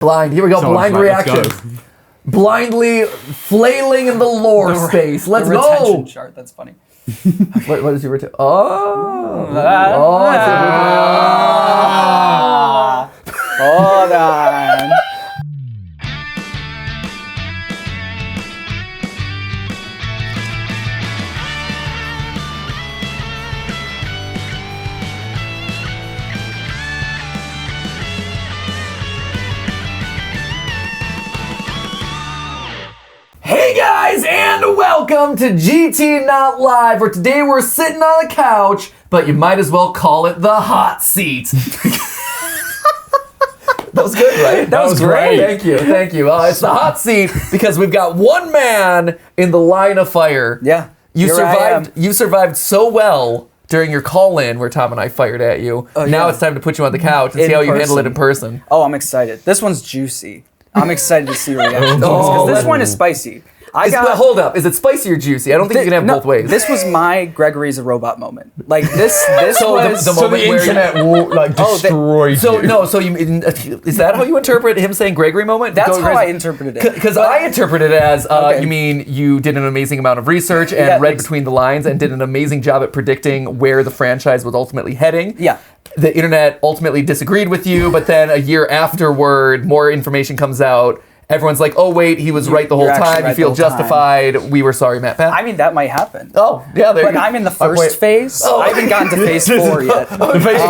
Blind. Here we go. Blind reaction. Blindly flailing in the lore space. Let's the go. Retention chart. That's funny. What is your retention? Oh. Hold on. Hey guys, and welcome to GTLive, where today we're sitting on the couch, but you might as well call it the hot seat. That was good, right? That was great. Thank you. It's the hot seat because we've got one man in the line of fire. Yeah. You here survived. You survived so well during your call-in where Tom and I fired at you. Oh, now yeah. it's time to put you on the couch and In see how you handle it person. in person. Oh, I'm excited. This one's juicy. I'm excited to see reactions Oh. because this one is spicy. But hold up, is it spicy or juicy? I don't think you can have both ways. This was my Gregory's a robot moment. Like this So was the moment where internet will destroy you. So you is that how you interpret him saying Gregory moment? That's how I interpreted it. Because I interpreted it as you mean you did an amazing amount of research and read between the lines and did an amazing job at predicting where the franchise was ultimately heading. Yeah. The internet ultimately disagreed with you, but then a year afterward, more information comes out. Everyone's like, oh wait, he was right the whole time. You feel justified. We were sorry, Matpat. I mean, that might happen. Oh, yeah, there But I'm in the first phase. I haven't gotten to phase 4 yet. The phase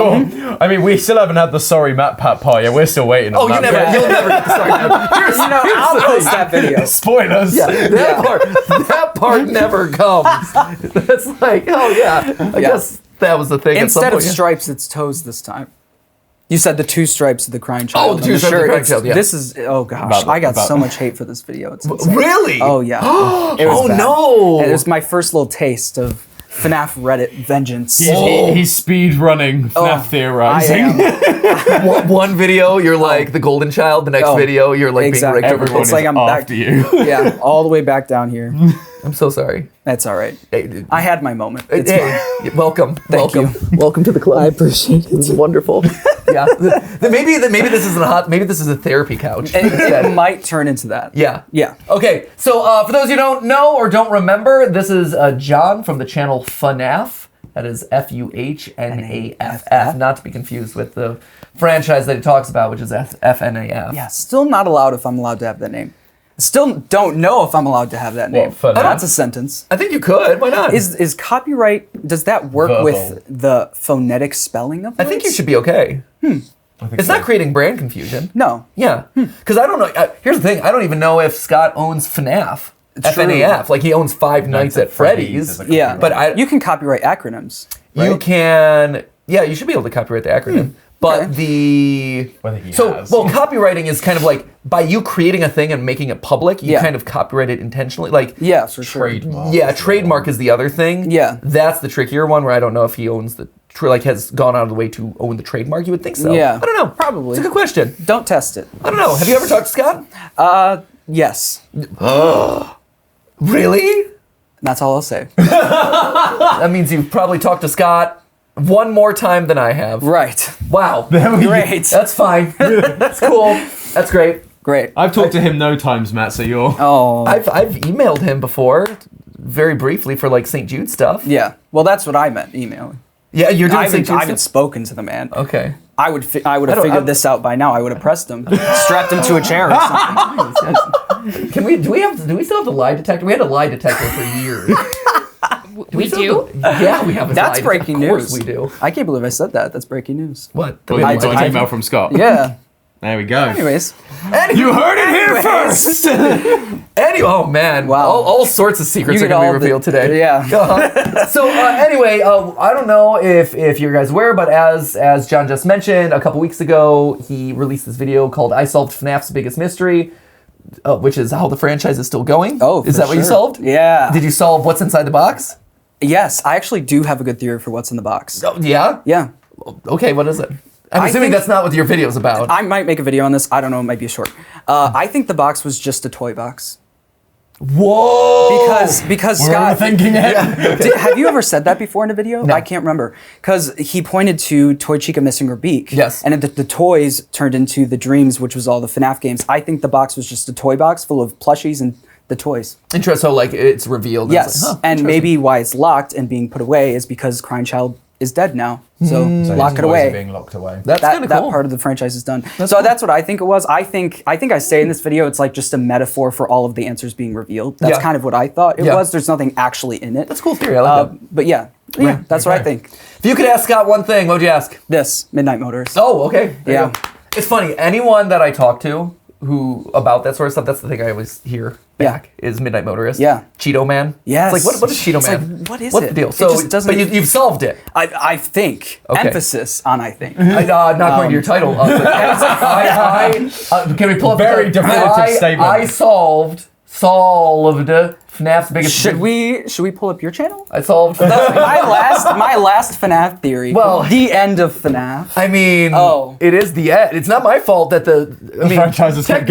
4. I mean, we still haven't had the sorry Matpat part yet. We're still waiting on that. You'll never get the sorry Matpat. I'll post that video. Spoilers. Yeah, that part never comes. That's like, oh yeah, I guess that was the thing. Instead of stripes, it's toes this time. You said the 2 stripes of the crying child. Oh, the 2 stripes of the crying child, yeah. This is, oh gosh, I got so much hate for this video. It's insane. Really? Oh yeah. It was bad. No! And it was my first little taste of FNAF Reddit vengeance. He's speed running, FNAF theorizing. I am. One video, you're like the golden child. The next video, you're like exactly. being raked over. Everyone It's like is I'm back after you. Yeah, all the way back down here. I'm so sorry. That's all right. Hey, I had my moment. It's fine. welcome. Thank you. Welcome to the club. I appreciate it. It's wonderful. Yeah. Maybe this isn't a hot. Maybe this is a therapy couch. It might turn into that. Yeah. Yeah. Okay. So for those who don't know or don't remember, this is John from the channel Fuhnaff. That is FUHNAFF, not to be confused with the franchise that he talks about, which is FNAF. Yeah, still not allowed if I'm allowed to have that name. Still don't know if I'm allowed to have that name. FNAF? That's a sentence. I think you could. Why not? Is copyright, does that work with the phonetic spelling of I words? think you should be okay. It's not creating brand confusion. No. Yeah. Because I don't know. Here's the thing. I don't even know if Scott owns FNAF. FNAF. Like he owns Five Nights at Freddy's. Yeah. But you can copyright acronyms. You right? can. Yeah, you should be able to copyright the acronym. But I think he has. copywriting is kind of like by you creating a thing and making it public, you kind of copyright it intentionally. Like, Yeah, for sure. Trademark. yeah, trademark is the other thing. Yeah. That's the trickier one where I don't know if he owns has gone out of the way to own the trademark. You would think so. Yeah. I don't know. Probably. It's a good question. Don't test it. I don't know. Have you ever talked to Scott? Yes. Really? That's all I'll say. That means you've probably talked to Scott one more time than I have. Right. Wow. Great. That's fine. That's cool. That's great. Great. I've talked to him no times, Matt, so you're... Oh. I've emailed him before, very briefly for like St. Jude stuff. Yeah. Well, that's what I meant, emailing. Yeah, you're doing I St. Jude haven't stuff. spoken to the man. Okay. I would have figured this out by now. I would have pressed him, strapped him to a chair or something. Do we still have the lie detector? We had a lie detector for years. We do? Yeah, we have a That's lie breaking detector. Of course news. we do. I can't believe I said that. That's breaking news. What? We got an email from Scott. Yeah. There we go. Anyways. You heard it here first! Oh man, Wow. all sorts of secrets You are get going to all be revealed the- today. yeah. So anyway, I don't know if you guys were, but as John just mentioned, a couple weeks ago, he released this video called "I Solved FNAF's Biggest Mystery," which is how the franchise is still going. Oh, is for that what you sure. solved? Yeah. Did you solve what's inside the box? Yes, I actually do have a good theory for what's in the box. Oh, yeah. Yeah. Okay, what is it? I'm I assuming think- that's not what your video's about. I might make a video on this. I don't know. It might be short. I think the box was just a toy box. Whoa! Because We're Scott, overthinking it. have you ever said that before in a video? No. I can't remember. Because he pointed to Toy Chica missing her beak. Yes. And the toys turned into the Dreams, which was all the FNAF games. I think the box was just a toy box full of plushies and the toys. Interesting. So like it's revealed. And Yes. it's like, huh, and interesting. maybe why it's locked and being put away is because Crying Child is dead now. So lock it Toys are away. being locked away. That's kind of That cool. part of the franchise is done. That's what I think it was. I think I say in this video it's like just a metaphor for all of the answers being revealed. That's Yeah. kind of what I thought it Yeah. was. There's nothing actually in it. That's a cool theory. I like that. But yeah, that's what I think. If you could ask Scott one thing, what would you ask? This Midnight Motorist. Oh, okay. There you Yeah. go. It's funny. Anyone that I talk to who about that sort of stuff, that's the thing I always hear back is Midnight Motorist. Yeah. Cheeto Man. Yes. It's like what is Cheeto It's Man? like, what is What's it? the deal? It So, just doesn't- but you've solved it. I think. Okay. Emphasis on I think. Not going to your title. Can we pull up Very the definitive statement. I solved FNAF's biggest. Should we pull up your channel? I solved. my last FNAF theory. Well- the end of FNAF. I mean, Oh. it is the end. It's not my fault that the franchise has kept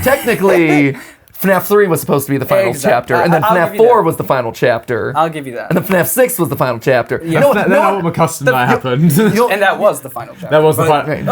Technically, FNAF 3 was supposed to be the final Exact- chapter, and then I'll FNAF give you 4 that. was the final chapter, I'll give you that. and then FNAF 6 was the final chapter. You know, Then what McCustom that happened. And that was the final chapter. That was the final. Right.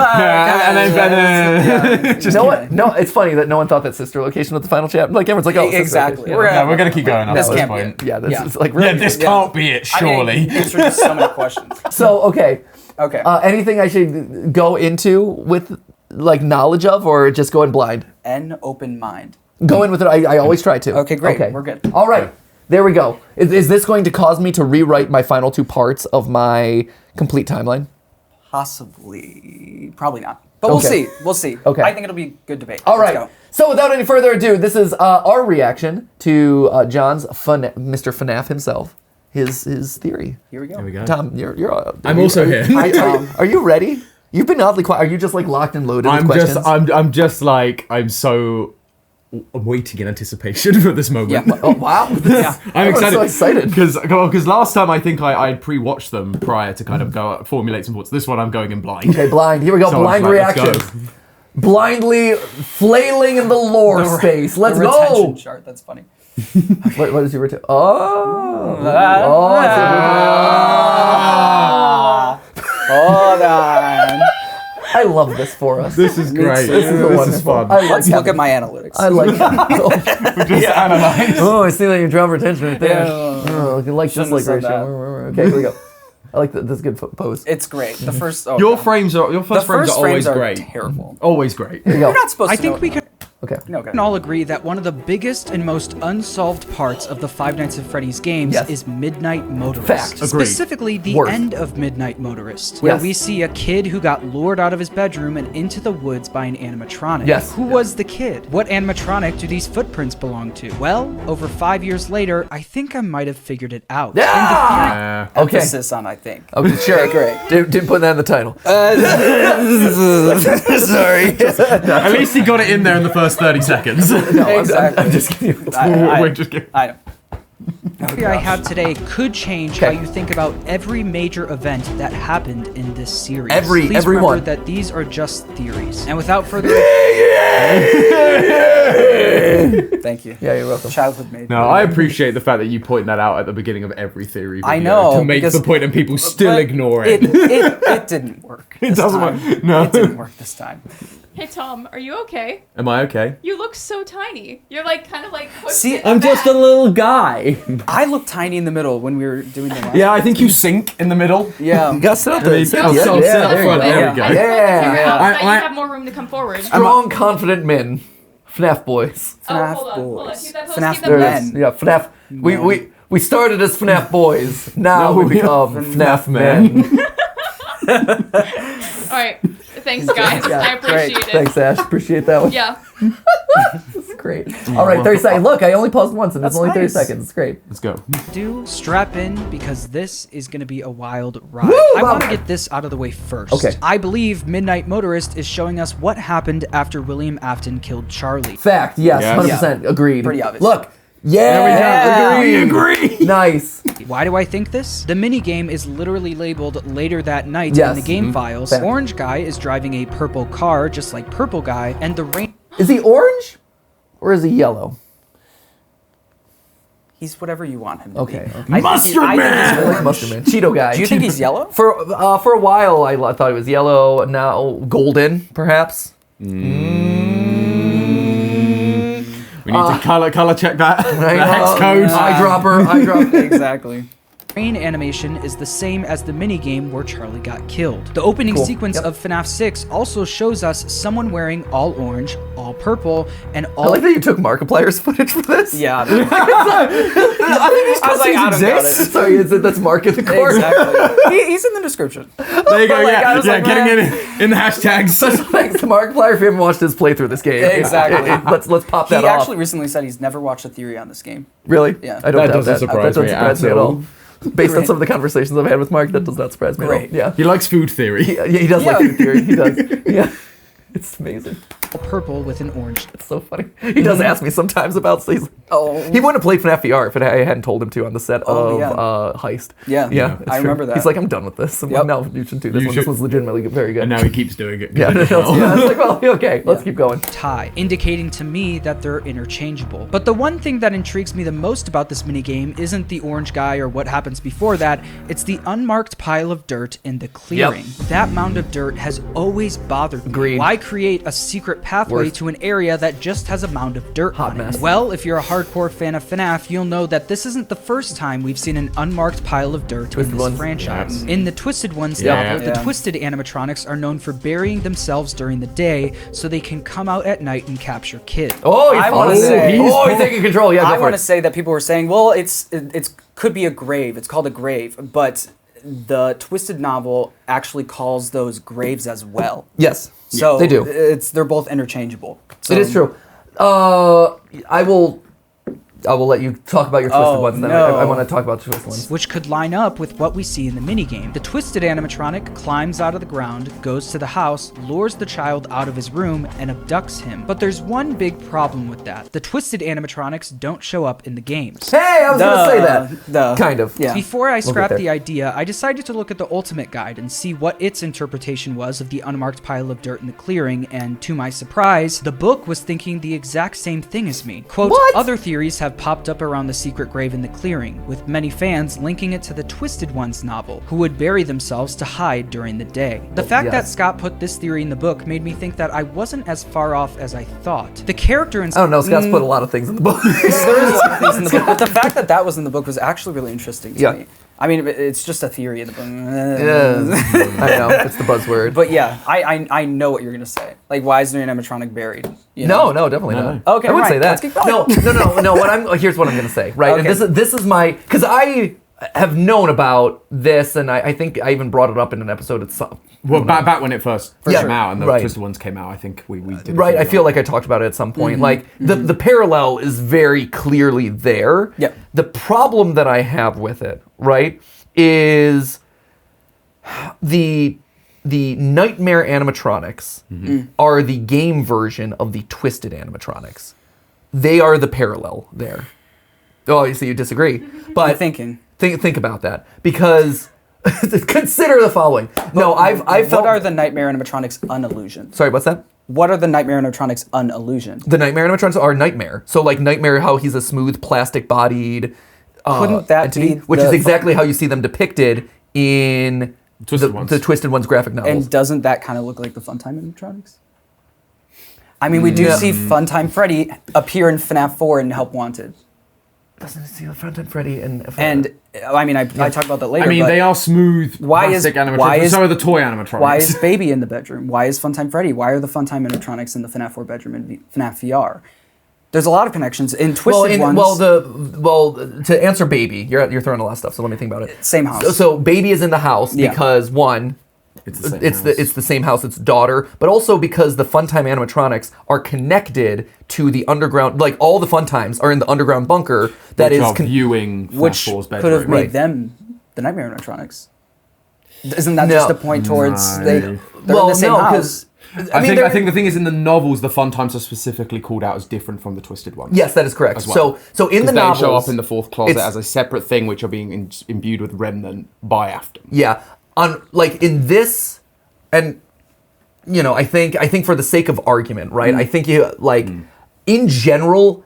No, it's funny that no one thought that Sister Location was the final chapter. Like everyone's like, oh, Sister Exactly. Location. Yeah, we're gonna keep going up This at this can't be point. it. Yeah, this Yeah. is like really. Yeah, this can't be it, surely. I mean, introduced so many questions. So okay, Okay. anything I should go into with like knowledge of, or just go in blind? An open mind. Go in with it. I always try to. Okay, great. We're good. All right. There we go. Is this going to cause me to rewrite my final two parts of my complete timeline? Possibly. Probably not. But we'll Okay. see. We'll see. Okay. I think it'll be good debate. All Let's right. go. So without any further ado, this is our reaction to John's Mr. FNAF himself. His theory. Here we go. Here we go. Tom, you're. I'm also here. Hi, Tom. Are you ready? You've been oddly quiet. Are you just like locked and loaded with questions? I'm just like I'm waiting in anticipation for this moment. Yeah. Oh wow! Yeah. I'm excited. so excited. because last time I think I pre-watched them prior to kind of go formulate some thoughts. This one I'm going in blind. Okay, blind. Here we go. So I'm Blind like, let's reaction. Blindly flailing in the lore space. Let's The go. retention chart. That's funny. What is your return? Oh. Hold on. I love this for us. This is great. This is wonderful. fun. I like Let's look it. at my analytics. I like it. Just analyze. Oh, I see that you drop retention right there. Yeah. Oh, you like Shouldn't dislike have said ratio. Okay, here we go. I like this good pose. It's great. The first. Oh, Your God. your first frames are always great. terrible. Always great. Here we go. You're not supposed I to think know we that. can Okay. No, okay. all agree that one of the biggest and most unsolved parts of the Five Nights at Freddy's games Yes. is Midnight Motorist. Fact. Agreed. Specifically, the Worst. end of Midnight Motorist, where Yes. we see a kid who got lured out of his bedroom and into the woods by an animatronic. Yes. Who was the kid? What animatronic do these footprints belong to? Well, over 5 years later, I think I might have figured it out. Yeah. Okay. Emphasis on I think. Okay, sure. Great. Didn't put that in the title. Sorry. At least he got it in there in the first 30 seconds. Exactly. I'm just kidding. We're just kidding. I know. The theory I have today could change Okay. how you think about every major event that happened in this series. Every Please one. remember that these are just theories. And without further Thank you. Yeah, you're welcome. Childhood made. No, I appreciate the fact that you point that out at the beginning of every theory video I know, to make because- the point and people still But ignore it. It didn't work. It this doesn't time. work. No. It didn't work this time. Hey Tom, are you okay? Am I okay? You look so tiny. You're like kind of like pushed See, in the I'm just a back. little guy. I looked tiny in the middle when we were doing the last. Yeah, I think you sink in the middle. Yeah. Got set up I mean, there. I'll Yeah, sit yeah, up there you front. go. There we go. I just wanted to Yeah. figure out so that I- you have more room to come forward. Strong, confident men. FNAF boys. Oh, FNAF hold on. boys. Keep that pose, FNAF keep that There pose. it is. Yeah, FNAF. We started as FNAF boys. Now we become FNAF men. All right. Thanks, guys. I appreciate it. Thanks, Ash. Appreciate that one. Yeah. This is great. All right, 30 seconds. Look, I only paused once, and it's That's only 30 nice. seconds. It's great. Let's go. do, strap in because this is going to be a wild ride. Woo, I want to wow. get this out of the way first. Okay. I believe Midnight Motorist is showing us what happened after William Afton killed Charlie. Fact. Yes. Yeah. 100%. Agreed. Pretty obvious. Look. Yeah. We agree. Nice. Why do I think this? The minigame is literally labeled later that night Yes. in the game files. Fact. Orange Guy is driving a purple car just like Purple Guy, and the rain Is he orange or is he yellow? He's whatever you want him to Okay. be. Mustard I Man! like Mustard Man. Cheeto guy. Do you think he's yellow? For a while, I thought he was yellow. Now golden, perhaps. We need to color check that. The hex code. Eyedropper. Exactly. Train animation is the same as the minigame where Charlie got killed. The opening sequence of FNAF 6 also shows us someone wearing all orange, all purple, and all... I like that you took Markiplier's footage for this. Yeah. I think these I was like, cutscenes Adam got exist. Sorry, that's Mark in the corner. Exactly. He's in the description. There you go. I was like, Getting in the hashtags. Special thanks to Markiplier if you haven't watched his playthrough of this game. Exactly. Let's pop that He off. actually recently said he's never watched a theory on this game. Really? Yeah. I don't That doubt doesn't that. surprise That me doesn't surprise me at at all. all. Based on some of the conversations I've had with Mark, that does not surprise me at all. Great. Yeah. He likes food theory. Yeah, he does like Yeah. food theory. He does. Yeah. It's amazing. purple with an orange. It's so funny. He does ask me sometimes about these. Oh. He wouldn't have played FNAF VR if I hadn't told him to on the set Oh, of yeah. Heist. Yeah. Yeah. I remember that. He's like, I'm done with this. I'm Yep. like, no, you should do this You one. This should. one's legitimately very good. And now he keeps doing it. yeah, I was like, well, okay, let's keep going. Tie, indicating to me that they're interchangeable. But the one thing that intrigues me the most about this minigame isn't the orange guy or what happens before that, it's the unmarked pile of dirt in the clearing. That mound of dirt has always bothered me. Agreed. Why create a secret pathway Worst. to an area that just has a mound of dirt Hot on mess. it? Well, if you're a hardcore fan of FNAF, you'll know that this isn't the first time we've seen an unmarked pile of dirt Twisted in this Ones. franchise. Yeah. In the Twisted Ones Yeah. novel, the Yeah. Twisted animatronics are known for burying themselves during the day so they can come out at night and capture kids. Oh, he's I wanna falling. say- He's taking control. Yeah, I go for want to it. say that people were saying, well, it's could be a grave. It's called a grave, but the Twisted novel actually calls those graves as well. Yes. So they do. They're both interchangeable. So, It is true. I will let you talk about your Twisted Oh, ones. Then no. I want to talk about the Twisted ones. Which could line up with what we see in the minigame. The Twisted animatronic climbs out of the ground, goes to the house, lures the child out of his room, and abducts him. But there's one big problem with that. The Twisted animatronics don't show up in the games. Hey, I was going to say that. Duh. Kind of. Yeah. Before I get scrapped there. the idea, I decided to look at the Ultimate Guide and see what its interpretation was of the unmarked pile of dirt in the clearing, and to my surprise, the book was thinking the exact same thing as me. Quote, What? other theories have popped up around the secret grave in the clearing, with many fans linking it to the Twisted Ones novel, who would bury themselves to hide during the day. The fact that yes. Scott put this theory in the book made me think that I wasn't as far off as I thought. The character in I don't know. Scott's put a lot of things in the book. There is a lot of things in the book, but the fact that that was in the book was actually really interesting to Yeah. me. I mean, it's just a theory in the book. Yeah. I know. It's the buzzword. But yeah, I know what you're gonna say. Like, why is there an animatronic buried? You No, know? definitely No. not. Okay, I wouldn't right, say that. let's keep going. No. Here's what I'm gonna say. Right, Okay. and this is my because I have known about this, and I think I even brought it up in an episode. It's Well, back when it first Yeah, came out and the right. Twisted Ones came out, I think we did. right. I feel like I talked about it at some point. Like the parallel is very clearly there. Yep. The problem that I have with it, right, is the Nightmare animatronics are the game version of the Twisted animatronics. They are the parallel there. Oh, you see, you disagree, but I'm thinking. think about that because consider the following. No, I've felt. What are the Nightmare animatronics unillusion? Sorry, what's that? What are the Nightmare animatronics unillusion? The Nightmare animatronics are Nightmare. So like Nightmare, how he's a smooth plastic-bodied Couldn't that entity, be which the- is exactly how you see them depicted in Twisted Ones. the Twisted Ones graphic novels. And doesn't that kind of look like the Funtime animatronics? I mean, we do Yeah. see Funtime Freddy appear in FNAF 4 and Help Wanted. Doesn't it see the front end Freddy and And I mean, I talk about that later. I mean, but they are smooth Why is- plastic animatronics. why is- so are the toy animatronics. why is Baby in the bedroom? Why is Funtime Freddy? Why are the Funtime animatronics in the FNAF 4 bedroom in FNAF VR? There's a lot of connections in Twisted Ones. to answer Baby, you're throwing a lot of stuff. So let me think about it. Same house. So Baby is in the house Yeah. because one, It's the same it's house. the same house, it's daughter, but also because the Funtime animatronics are connected to the underground. Like all the Funtimes are in the underground bunker that Which is are viewing which FNAF 4's could bedroom. have made Right. them the Nightmare animatronics. Isn't that No. just a point towards No. they're in well, the same no, house? because I think the thing is in the novels, the Funtimes are specifically called out as different from the Twisted Ones. yes, that is correct. As well. So in the 'Cause they novels, show up in the fourth closet it's- as a separate thing, which are being imbued with Remnant by Afton. yeah, on like in this, and you know, I think for the sake of argument, right? I think you like in general.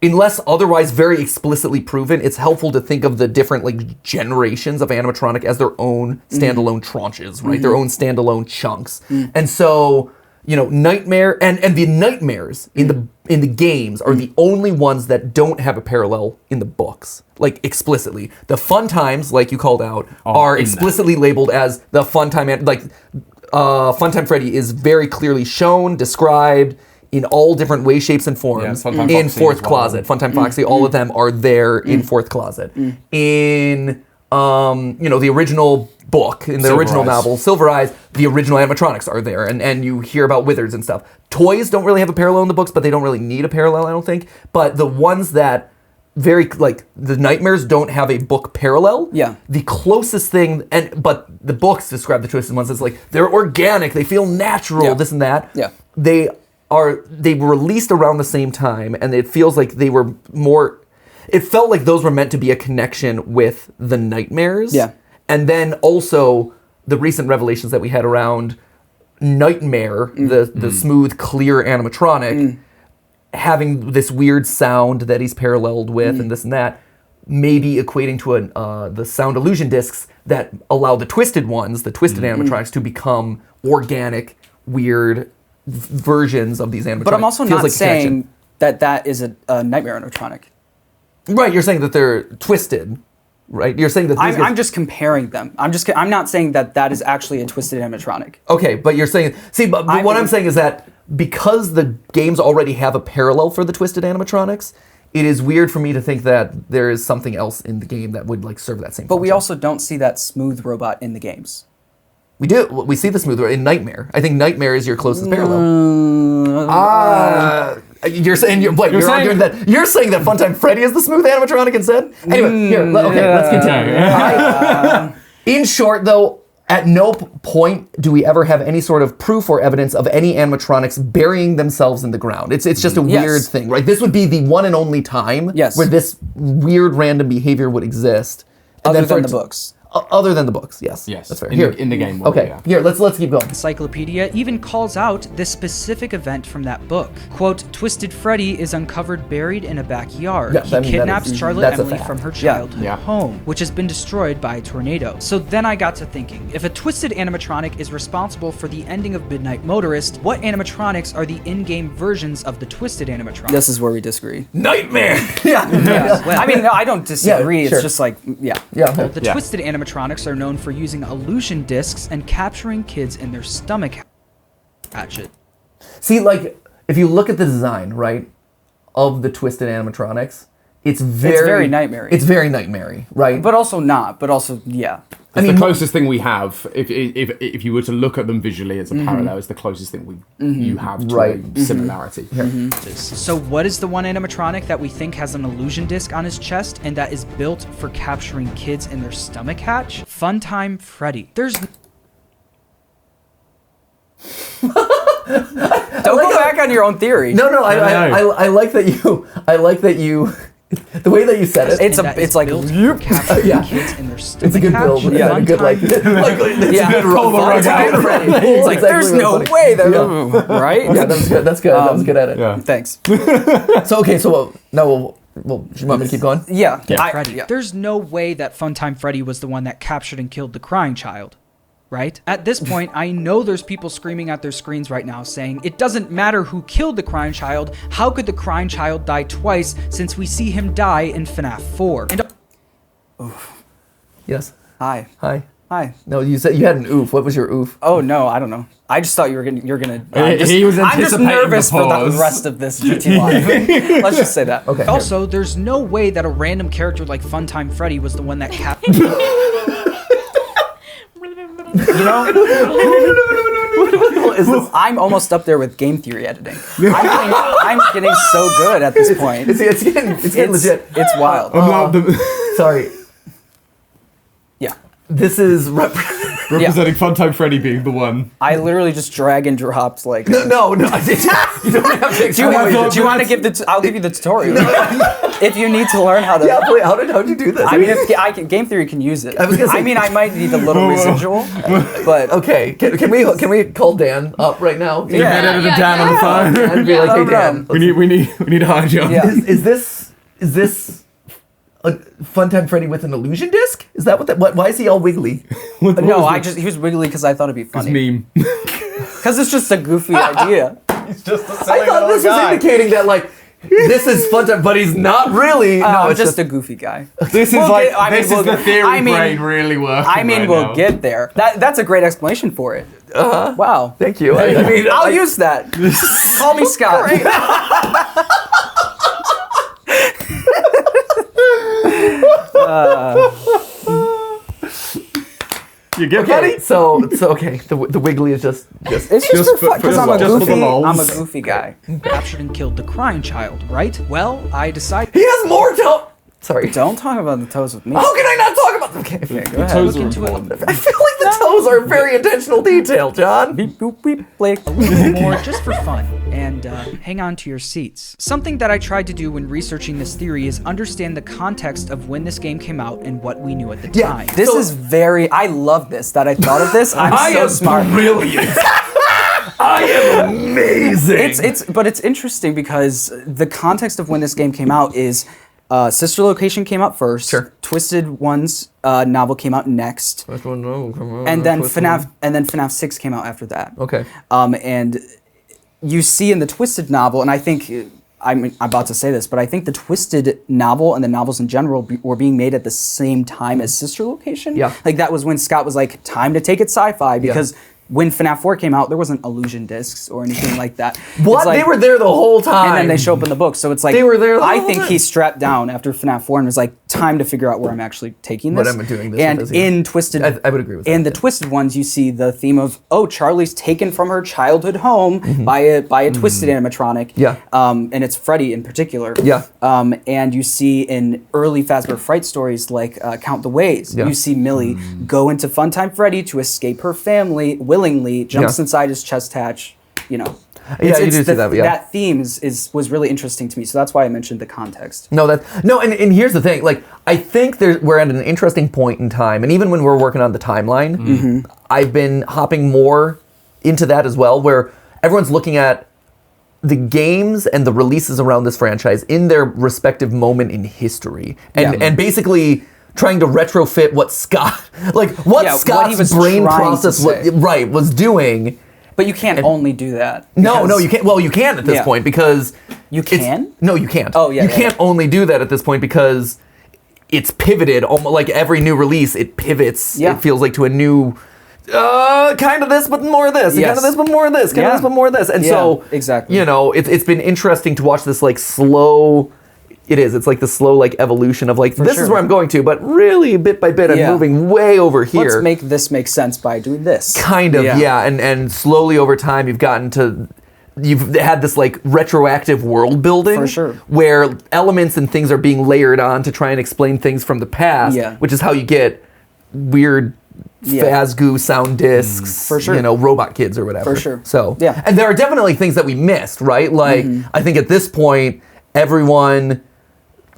unless otherwise very explicitly proven, it's helpful to think of the different like generations of animatronic as their own standalone tranches, right? Their own standalone chunks. And so, you know, Nightmare and the nightmares in the games are the only ones that don't have a parallel in the books, like explicitly. The fun times, like you called out, are explicitly labeled as the fun time. Funtime Freddy is very clearly shown, described in all different ways, shapes, and forms in Fourth Closet. Funtime Foxy, all of them are there in Fourth Closet. In the original book, in the original novel, Silver Eyes, the original animatronics are there, and you hear about wizards and stuff. Toys don't really have a parallel in the books, but they don't really need a parallel, I don't think. But the ones that the nightmares don't have a book parallel. Yeah. The closest thing, but the books describe the twisted ones as like they're organic, they feel natural, this and that. Yeah. They were released around the same time, and it feels like they were more. It felt like those were meant to be a connection with the nightmares. Yeah. And then also the recent revelations that we had around Nightmare, the smooth, clear animatronic, having this weird sound that he's paralleled with, and this and that, maybe equating to the sound illusion discs that allow the twisted ones, the twisted animatronics, to become organic, weird versions of these animatronics. But I'm also Feels not like a connection. saying that is a nightmare animatronic. Right, you're saying that they're twisted, right? You're saying that these I'm just comparing them. I'm not saying that is actually a twisted animatronic. Okay, but you're saying... See, but what I'm saying is that because the games already have a parallel for the twisted animatronics, it is weird for me to think that there is something else in the game that would like serve that same But we function. also don't see that smooth robot in the games. We do. We see the smooth in Nightmare. I think Nightmare is your closest parallel. You're saying you're arguing that you're saying that Funtime Freddy is the smooth animatronic instead. Anyway, let's continue. In short, though, at no point do we ever have any sort of proof or evidence of any animatronics burying themselves in the ground. It's just a weird thing, right? This would be the one and only time where this weird random behavior would exist. Other than the books. Other than the books, yes. Yes, that's fair. in the game world, okay, here, let's keep going. Encyclopedia even calls out this specific event from that book. Quote, Twisted Freddy is uncovered buried in a backyard. Yeah, he kidnaps Charlotte Emily from her childhood Yeah. home, which has been destroyed by a tornado. So then I got to thinking, if a twisted animatronic is responsible for the ending of Midnight Motorist, what animatronics are the in-game versions of the twisted animatronic? This is where we disagree. Nightmare! Well, I mean, no, I don't disagree. sure. It's just like, The twisted animatronics are known for using illusion discs and capturing kids in their stomach hatchet. See, like, if you look at the design, right, of the twisted animatronics, it's very nightmare-y. It's very nightmare-y, right? But also not. But also, yeah. It's the closest thing we have. If you were to look at them visually as a parallel, it's the closest thing you have to a similarity. So what is the one animatronic that we think has an illusion disc on his chest and that is built for capturing kids in their stomach hatch? Funtime Freddy. There's... Don't go back on your own theory. No, I like that you the way that you said it. It's like capturing kids in their stomach It's a good build. hatch. Yeah, a good like it's a good roll. It's like there's no way that right? Yeah, that was good. That's good. That was good at it. Yeah. Thanks. So okay, so now you want me to keep going? Yeah. Freddy. There's no way that Funtime Freddy was the one that captured and killed the crying child. Right? At this point, I know there's people screaming at their screens right now saying, it doesn't matter who killed the crying child, how could the crying child die twice since we see him die in FNAF 4? And Yes. Hi. No, you said you had an oof. What was your oof? Oh no, I don't know. I just thought you're gonna. I'm just anticipating nervous the for the pause. rest of this GTLive. Let's just say that. Okay. also, there's no way that a random character like Funtime Freddy was the one that captured... You know, I'm almost up there with game theory editing. I'm getting so good at this point. It's getting legit. It's wild. Sorry. Yeah. This is Representing Funtime Freddy being the one. I literally just drag and dropped like. No. You don't have to explain. Do you want to give the? I'll give you the tutorial. If you need to learn how to. Yeah, wait, how'd you do this? I mean, if game theory can use it. I was gonna say- I mean, I might need a little residual, but Okay, can we call Dan up right now? You had edited Yeah, Dan on the phone. And be like, hey Dan, We need a hard job. Yeah. is this a Funtime Freddy with an illusion disc? Is that why is he all wiggly? no, he was wiggly because I thought it'd be It's funny. meme. Because it's just a goofy idea. It's just a I thought this was indicating that like this is Funtime, but he's not really. No, I'm it's just a goofy guy. This is We'll like get- I mean, this we'll is the get- theory I mean- brain really working. I mean, right we'll now. get there. That's a great explanation for it. Wow. Thank you. I mean, I'll use that. Call me Scott. You get okay. buddy? So okay. The wiggly is just. It's just Just for fun for- because I'm a just for the goofy. lols. I'm a goofy guy. Captured and killed the crying child, right? Well, I decided He has more toe. Sorry. Don't talk about the toes with me. How can I not talk about? Okay. Okay, go The ahead. toes look are into it. important. I feel like the toes are very intentional detail, John. Beep boop beep blake. a little more just for fun and hang on to your seats. Something that I tried to do when researching this theory is understand the context of when this game came out and what we knew at the Yeah. time. This So- is very. I love this. That I thought of this. I'm so smart. Brilliant. I am amazing. But it's interesting because the context of when this game came out is Sister Location came out first. Sure. Twisted One's novel came out next, and then FNAF 6 came out after that. Okay. And you see in the Twisted novel, and I think I'm about to say this, but I think the Twisted novel and the novels in general were being made at the same time as Sister Location. Yeah. Like that was when Scott was like, time to take it sci-fi because. When FNAF 4 came out, there wasn't illusion discs or anything like that. What? It's like- They were there the whole time. and then they show up in the book. So it's like They were there the I whole think time. he strapped down after FNAF 4 and was like, time to figure out where I'm actually taking What this. I'm doing this and with, yeah. in Twisted, I would agree with in that, the Twisted ones, you see the theme of Charlie's taken from her childhood home by a Twisted animatronic. Yeah. And it's Freddy in particular. Yeah. And you see in early Fazbear Fright stories like Count the Ways, Yeah. you see Millie go into Funtime Freddy to escape her family willingly, jumps Yeah. inside his chest hatch, you know. Yeah, you do see that, yeah. That theme was really interesting to me, so that's why I mentioned the context. And here's the thing. Like, I think we're at an interesting point in time, and even when we're working on the timeline, I've been hopping more into that as well, where everyone's looking at the games and the releases around this franchise in their respective moment in history, and basically trying to retrofit what Scott, what what he Scott's was brain trying to process say. was doing. But you can't only do that. No, because you can't. Well, you can at this Yeah. point because You can? No, you can't. Oh, yeah, you yeah, can't only do that at this point because it's pivoted. Almost like every new release, it pivots. Yeah. It feels like to a new. Kind of this, but more of this. And Yes. kind of this, but more of this. Kind of Yeah. this, but more of this. And Yeah, so, exactly. You know, it's been interesting to watch this like slow. It is. It's like the slow like evolution of like this sure. is where I'm going to, but really bit by bit I'm Yeah. moving way over here. Let's make this make sense by doing this. Kind of, yeah. And slowly over time, you've had this like retroactive world building. For sure. Where elements and things are being layered on to try and explain things from the past. Yeah. Which is how you get weird Yeah. Fazgoo sound discs. For sure. You know, Robot Kids or whatever. For sure. So, Yeah. And there are definitely things that we missed, right? Like, I think at this point, everyone.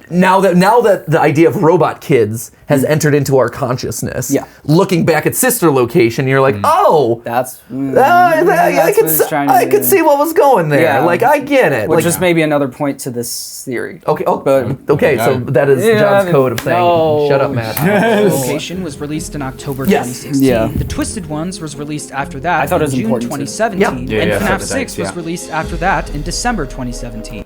Now that the idea of Robot Kids has entered into our consciousness, Yeah. looking back at Sister Location, you're like, oh, That's I that's could what he's trying to do. see what was going there. Yeah. Like, I get it. Which Like, is maybe another point to this theory. okay. But Okay, so that is Yeah, John's code of saying, no. "Shut up, Matt." Location was released in October Yes. 2016. Yeah. The Twisted Ones was released after that I thought it was in June important too. 2017. Yeah. And Yeah, FNAF the 6 dates, was yeah. released after that in December 2017.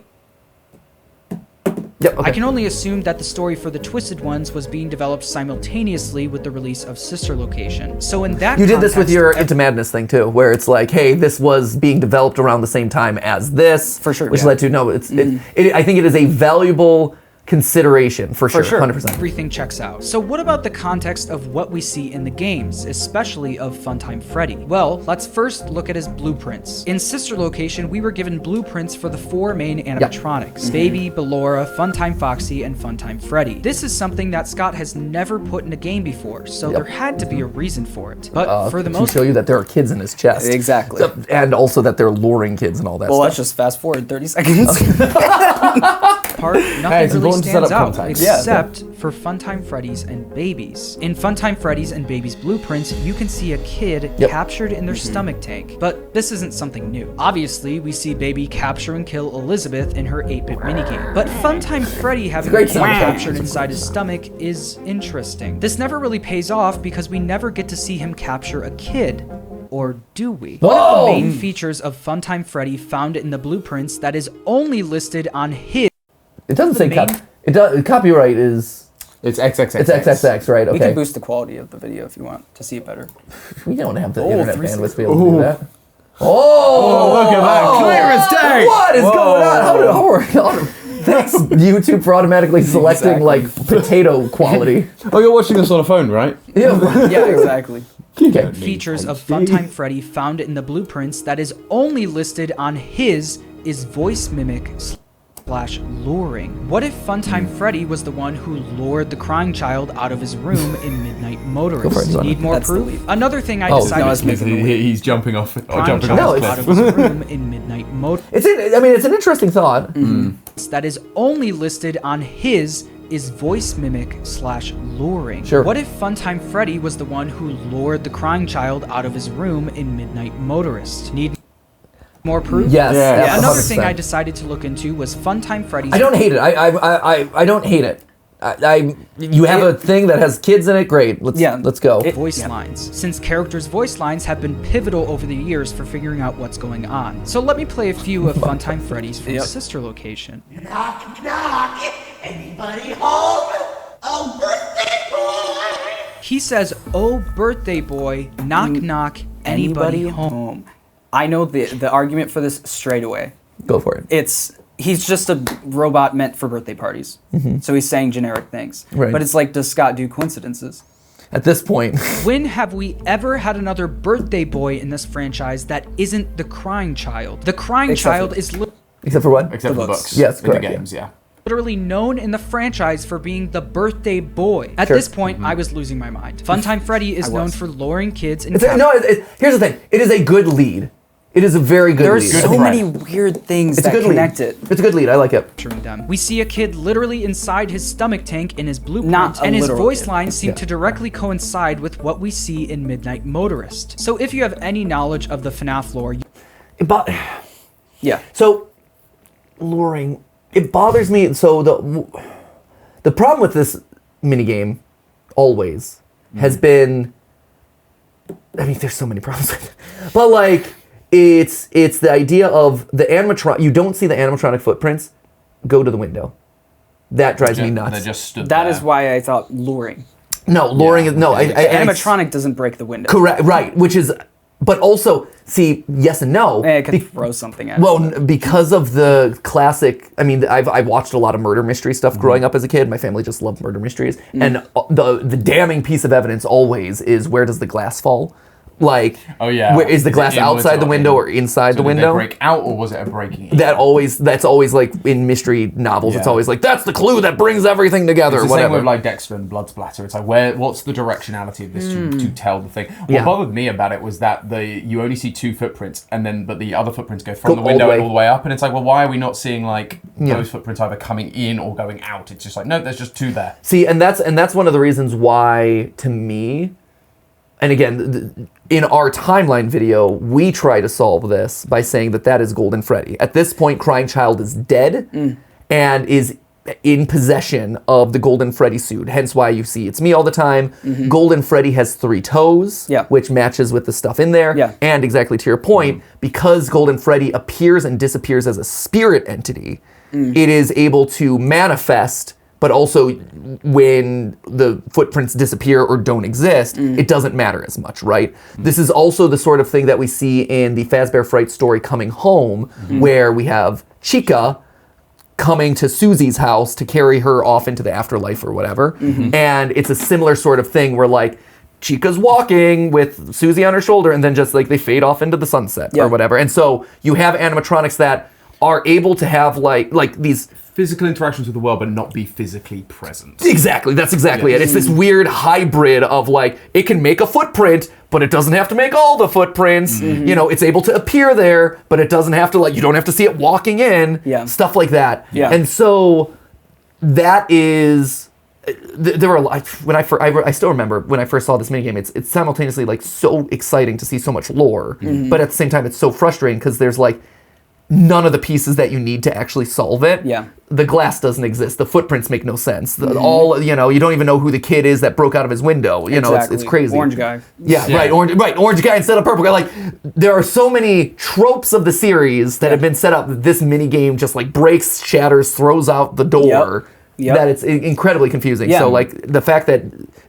Yep. Okay. I can only assume that the story for the Twisted Ones was being developed simultaneously with the release of Sister Location. So in that You did this with context, your Into Madness thing too, where it's like, hey, this was being developed around the same time as this, For sure, which yeah. led to I think it is a valuable consideration for sure. 100%. Everything checks out. So what about the context of what we see in the games, especially of Funtime Freddy? Well, let's first look at his blueprints. In Sister Location, we were given blueprints for the 4 main animatronics: Baby, Ballora, Funtime Foxy, and Funtime Freddy. This is something that Scott has never put in a game before, so there had to be a reason for it. But for the most to show you that there are kids in his chest. Exactly. So, and also that they're luring kids and all that Well, stuff. let's just fast forward 30 seconds. part, nothing it's really important to set stands up out context. except for Funtime Freddy's and Babies. In Funtime Freddy's and Babies blueprints, you can see a kid captured in their stomach tank, but this isn't something new. Obviously, we see Baby capture and kill Elizabeth in her 8-bit minigame, but Funtime Freddy having a kid captured inside his stomach is interesting. This never really pays off because we never get to see him capture a kid. Or do we? One of the main features of Funtime Freddy found in the blueprints that is only listed on his... It doesn't say copyright is... It's XXX. It's XXX, right? Okay. We can boost the quality of the video if you want to see it better. We don't have the internet bandwidth to be able to do that. Oh, look at that. Clear as day. What is going on? How are Thanks, YouTube, for automatically selecting, like, potato quality. Oh, you're watching this on a phone, right? Yeah, exactly. Okay. Features of Funtime Freddy found in the blueprints that is only listed on his is voice mimic / luring. What if Funtime Freddy was the one who lured the crying child out of his room in Midnight Motorist? Need more proof? Another thing I decided He's jumping off. crying child out of his room in Midnight Motorist. It's an interesting thought. That is only listed on his is voice mimic / luring. Sure. What if Funtime Freddy was the one who lured the crying child out of his room in Midnight Motorist? Need more proof? Yes. Yeah. Another 100%. thing I decided to look into was Funtime Freddy's... I don't hate it. I don't hate it. You have a thing that has kids in it. Great. Let's go. voice lines, since characters' voice lines have been pivotal over the years for figuring out what's going on. So let me play a few of Funtime Freddy's from Sister Location. Knock, knock. Anybody home? Oh, birthday boy. He says, "Oh, birthday boy, knock knock, anybody home?" I know the argument for this straight away. Go for it. He's just a robot meant for birthday parties. So he's saying generic things. Right. But it's like, does Scott do coincidences? At this point. When have we ever had another birthday boy in this franchise that isn't the crying child? The crying child is Except for what? Except for books. books. Yes, in the correct, games, yeah. literally known in the franchise for being the birthday boy. At this point, I was losing my mind. Funtime Freddy is known for luring kids and Here's the thing. It is a good lead. It is a very good lead. There's so many weird things It's a that good connect lead. it. It's a good lead. I like it. capturing them. We see a kid literally inside his stomach tank in his blueprint, Not a and his literal voice kid. lines seem to directly coincide with what we see in Midnight Motorist. So if you have any knowledge of the FNAF lore, Yeah. So, luring. It bothers me. So the problem with this minigame always has been. I mean, there's so many problems with it, but like it's the idea of the animatronic. You don't see the animatronic footprints go to the window. That drives me nuts. They just stood That there. is why I thought luring. No, luring is no. Animatronic doesn't break the window. Correct. Right. Which is, but also see yes and no. It could throw something at it. Well, because of the classic, I mean, I've watched a lot of murder mystery stuff growing up as a kid. My family just loved murder mysteries, and the damning piece of evidence always is, where does the glass fall? Like, Oh yeah. where, is the glass outside the window or inside the Did window? they break out, or was it a breaking in? That's always like in mystery novels. It's Yeah. always like, that's the clue that brings everything together. It's the whatever. same with like Dexter and Blood Splatter. It's like, what's the directionality of this to tell the thing? What Yeah. bothered me about it was that you only see 2 footprints, but the other footprints go Go from the all window the way. and all the way up, and it's like, well, why are we not seeing like those footprints either coming in or going out? It's just like, no, there's just 2 there. See, and that's one of the reasons why, to me, and again, in our timeline video, we try to solve this by saying that is Golden Freddy. At this point, Crying Child is dead and is in possession of the Golden Freddy suit. Hence why you see It's Me all the time. Golden Freddy has 3 toes, which matches with the stuff in there. Yeah. And exactly to your point, because Golden Freddy appears and disappears as a spirit entity, it is able to manifest. But also, when the footprints disappear or don't exist, it doesn't matter as much, right? This is also the sort of thing that we see in the Fazbear Fright story Coming Home, where we have Chica coming to Susie's house to carry her off into the afterlife or whatever. And it's a similar sort of thing where like Chica's walking with Susie on her shoulder and then just like they fade off into the sunset or whatever. And so you have animatronics that are able to have like these physical interactions with the world, but not be physically present. Exactly, that's exactly it. It's this weird hybrid of like, it can make a footprint, but it doesn't have to make all the footprints. You know, it's able to appear there, but it doesn't have to like, you don't have to see it walking in. Stuff like that. And so that is, there were a lot, I still remember when I first saw this minigame, it's simultaneously like so exciting to see so much lore, but at the same time it's so frustrating because there's like none of the pieces that you need to actually solve it. The glass doesn't exist. The footprints make no sense. All, you know, you don't even know who the kid is that broke out of his window. You know, it's crazy. Orange guy. Right, orange guy instead of purple guy. Like, there are so many tropes of the series that have been set up that this mini game just like breaks, shatters, throws out the door. That it's incredibly confusing. So like the fact that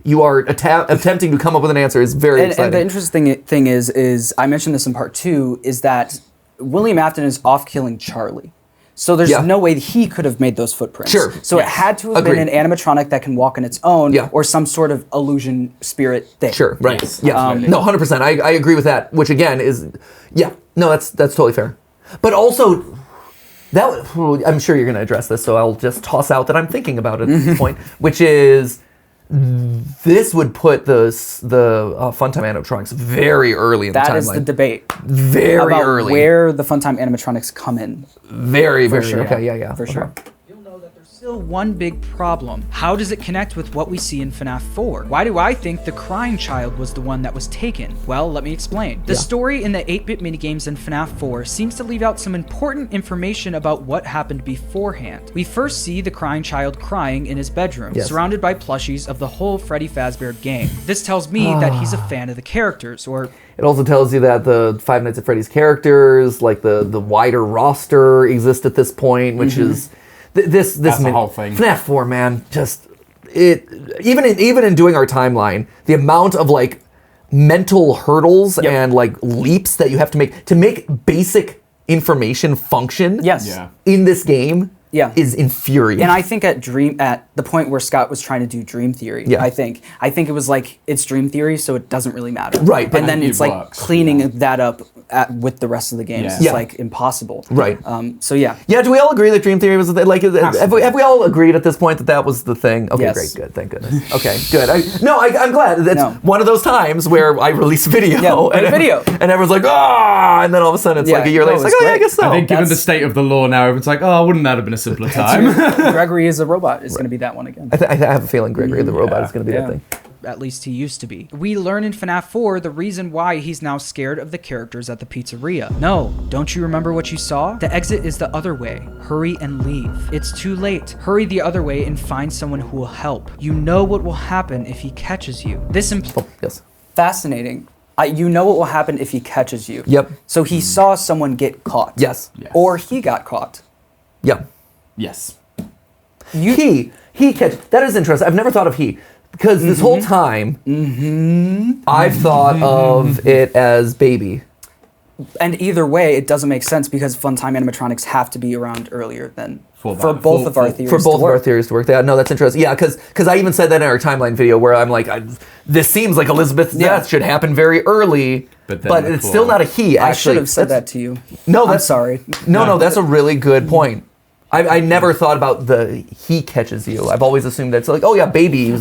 you are attempting to come up with an answer is very exciting. And the interesting thing is I mentioned this in part 2, is that William Afton is off killing Charlie. So there's no way that he could have made those footprints. So it had to have been an animatronic that can walk on its own or some sort of illusion spirit thing. No, 100%. I agree with that, which again is, no, that's totally fair. But also, I'm sure you're going to address this, so I'll just toss out that I'm thinking about it at this point, which is, this would put the Funtime animatronics very early in the timeline. That is the debate. Very about early. Where the Funtime animatronics come in. Very sure. Okay, For sure. Still one big problem. How does it connect with what we see in FNAF 4? Why do I think the crying child was the one that was taken? Well, let me explain. The story in the 8-bit minigames in FNAF 4 seems to leave out some important information about what happened beforehand. We first see the crying child crying in his bedroom, surrounded by plushies of the whole Freddy Fazbear gang. This tells me that he's a fan of the characters, or... It also tells you that the Five Nights at Freddy's characters, like the wider roster, exist at this point, which is... That's the whole thing. FNAF 4, man, just even in doing our timeline, the amount of like mental hurdles and like leaps that you have to make basic information function in this game is infuriating. And I think at the point where Scott was trying to do Dream Theory, I think it was like, it's Dream Theory, so it doesn't really matter. Right. And then it's like cleaning that up with the rest of the game. It's like impossible. Right. So yeah. Yeah, do we all agree that Dream Theory was like, have we all agreed at this point that was the thing? Okay, yes. Great, good, thank goodness. Okay, good. I'm glad. That's one of those times where I release a video and everyone's like, and then all of a sudden it's like a year later, it's like, yeah, I guess so. I think given the state of the law now, everyone's like, wouldn't that have been a simpler time? Gregory is a robot is going to be that one again. I have a feeling Gregory the robot is going to be that thing. At least he used to be. We learn in FNAF 4 the reason why he's now scared of the characters at the pizzeria. No, don't you remember what you saw? The exit is the other way. Hurry and leave. It's too late. Hurry the other way and find someone who will help. You know what will happen if he catches you. This yes. Fascinating. You know what will happen if he catches you. Yep. So he saw someone get caught. Yes. Or he got caught. Yep. Yes. He catch. That is interesting. I've never thought of he. Because this whole time, I've thought of it as baby. And either way, it doesn't make sense because Funtime animatronics have to be around earlier than for both of our theories to work. No, that's interesting. Yeah, because I even said that in our timeline video where I'm like, this seems like Elizabeth's death should happen very early, but it's still not a he. Actually, I should have said that to you. No, I'm sorry. No, that's a really good point. I never thought about he catches you. I've always assumed that it's like, baby.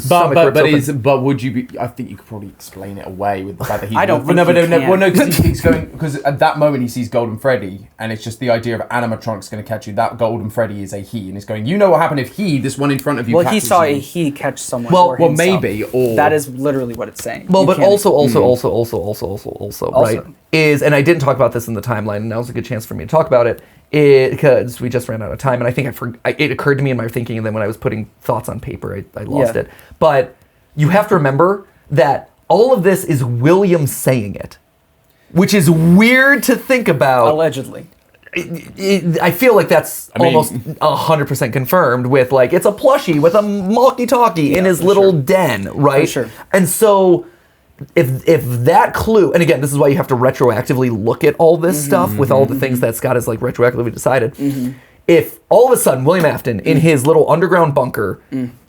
But would you be? I think you could probably explain it away with the fact that he. I don't think Well, no, because he keeps going. Because at that moment he sees Golden Freddy, and it's just the idea of animatronics going to catch you. That Golden Freddy is a he, and he's going. You know what happened if this one in front of you? Well, he saw a he catch someone. Well, maybe, or that is literally what it's saying. Well, but also, right? And I didn't talk about this in the timeline, and now's a good chance for me to talk about it. Because we just ran out of time, and I think it occurred to me in my thinking, and then when I was putting thoughts on paper, I lost it. But you have to remember that all of this is William saying it, which is weird to think about. Allegedly. I feel like that's almost 100% confirmed with, like, it's a plushie with a walkie-talkie in his little den, right? For sure. And so... If that clue, and again, this is why you have to retroactively look at all this stuff with all the things that Scott has like retroactively decided. if all of a sudden William Afton in his little underground bunker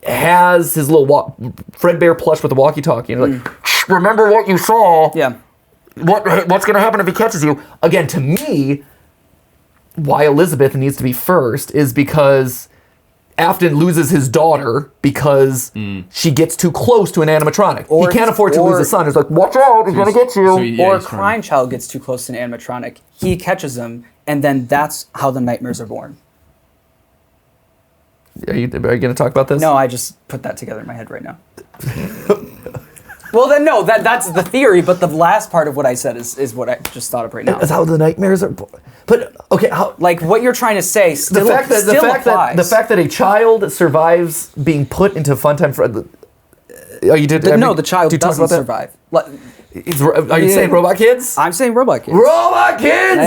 has his little Fredbear plush with a walkie-talkie, and like, remember what you saw? Yeah. What's going to happen if he catches you? Again, to me, why Elizabeth needs to be first is because Afton loses his daughter because she gets too close to an animatronic. He can't afford to lose his son. It's like, watch out, he's going to get you. Or a crying child gets too close to an animatronic. He catches him, and then that's how the nightmares are born. Are you going to talk about this? No, I just put that together in my head right now. Well, then, no, that's the theory, but the last part of what I said is what I just thought of right now. That's how the nightmares are born. But, okay, how... Like, what you're trying to say still applies. The fact that a child survives being put into Funtime... The child doesn't survive. Are you saying Robot Kids? I'm saying Robot Kids. Robot Kids!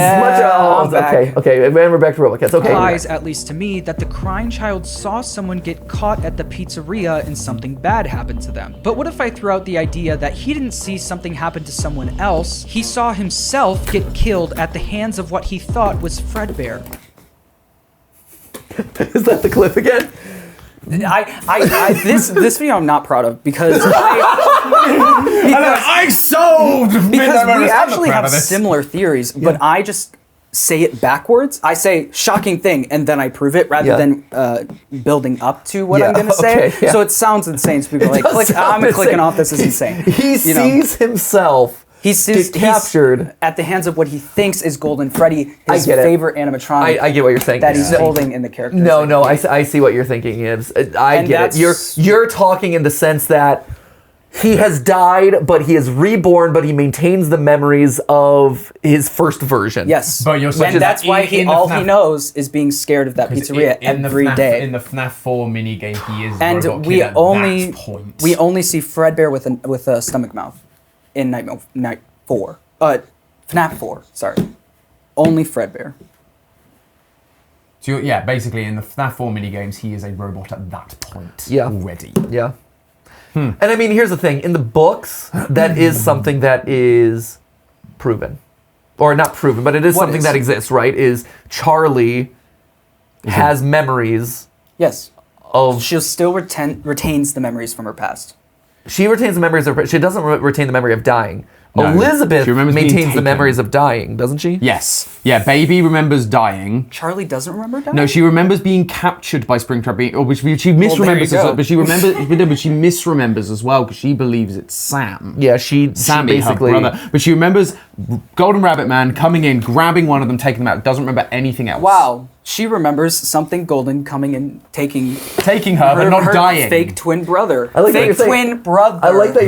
Okay, and we're back to Robot Kids. Okay. Implies, at least to me, that the crying child saw someone get caught at the pizzeria and something bad happened to them. But what if I threw out the idea that he didn't see something happen to someone else, he saw himself get killed at the hands of what he thought was Fredbear? Is that the clip again? This video I'm not proud of because I sold because we actually have similar theories, but I just say it backwards. I say shocking thing and then I prove it rather than building up to what I'm going to say. Okay, so it sounds insane. So people are like, I'm clicking off. This is insane. He sees himself. He's captured at the hands of what he thinks is Golden Freddy, his favorite animatronic. I get what you're saying. That he's holding in the character. No, I see what you're thinking is. I get it. You're talking in the sense that he has died, but he is reborn, but he maintains the memories of his first version. Yes, but you're saying and that's why he knows is being scared of that pizzeria every day. In the FNAF 4 minigame, he is and Robot Kid at that point. We only see Fredbear with a stomach mouth. In Night 4. FNAF 4, sorry. Only Fredbear. So yeah, basically in the FNAF 4 minigames, he is a robot at that point already. Yeah. And I mean, here's the thing. In the books, that is something that is proven. Or not proven, but it is something that exists, right? Is Charlie has memories. Yes. She still retains the memories from her past. She retains the memories of... She doesn't retain the memory of dying. No, Elizabeth maintains the memories of dying, doesn't she? Yes. Yeah, Baby remembers dying. Charlie doesn't remember dying? No, she remembers being captured by Springtrap, which she misremembers as well, but she misremembers as well because she believes it's Sam. Yeah, Sammy, basically... her brother. But she remembers Golden Rabbit Man coming in, grabbing one of them, taking them out, doesn't remember anything else. Wow. She remembers something golden coming in, taking her but not dying. Fake twin brother. I like fake twin brother. I like that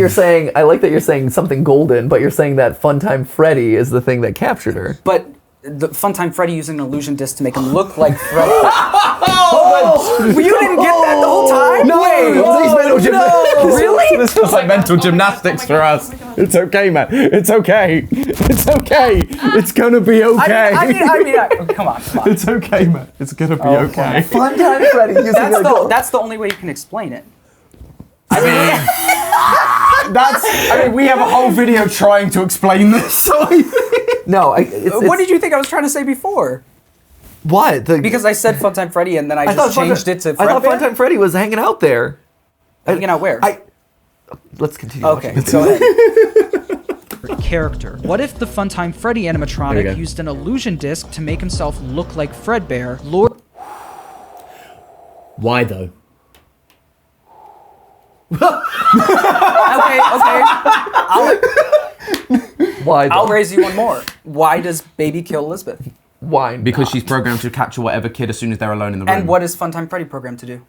you're saying something golden, but you're saying that Funtime Freddy is the thing that captured her. But the Funtime Freddy using an illusion disc to make him look like Freddy. You didn't get that the whole time? No, really? This feels like mental gymnastics for us. It's okay, man. It's okay. It's okay. It's gonna be okay. I mean, come on. It's okay, man. It's gonna be okay. Funtime Freddy using that's the only way you can explain it. I mean, we have a whole video trying to explain this. No, what did you think I was trying to say before? What? Because I said Funtime Freddy and then I just changed it to Fredbear? I thought Funtime Freddy was hanging out there. Hanging out where? Let's continue. Okay, go ahead. Character. What if the Funtime Freddy animatronic used an illusion disc to make himself look like Fredbear? Why though? Okay. Why? I'll raise you one more. Why does Baby kill Elizabeth? Why? Because she's programmed to capture whatever kid as soon as they're alone in the room. And what is Funtime Freddy programmed to do?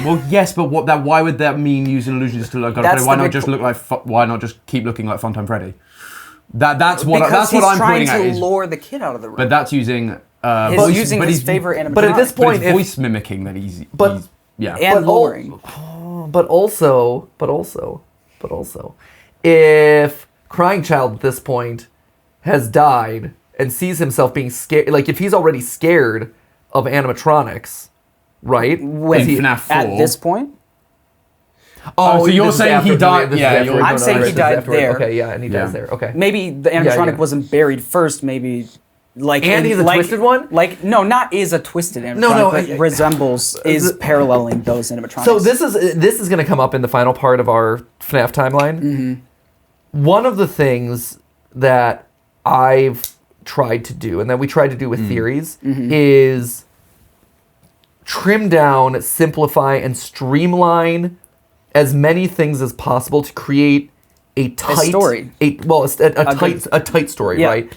Well, yes, but why would that mean using illusions to look like? Why not just keep looking like Funtime Freddy? That's what I'm pointing at. Because he's trying to lure the kid out of the room. But that's using his favorite animatronic. But at this point, voice mimicking that he's and luring. But also, if Crying Child at this point has died and sees himself being scared, like if he's already scared of animatronics, right? FNAF 4. At this point? Oh, so you're saying he died? Yeah, I'm saying he died there. Okay, yeah, and he dies there. Okay. Maybe the animatronic wasn't buried first. Maybe And he's a twisted one? Like, no, not is a twisted animatronic, but resembles, is paralleling those animatronics. So this is going to come up in the final part of our FNAF timeline. Mm-hmm. One of the things that I've tried to do, and that we tried to do with theories, is trim down, simplify, and streamline as many things as possible to create a tight story. A tight story, Yeah. right?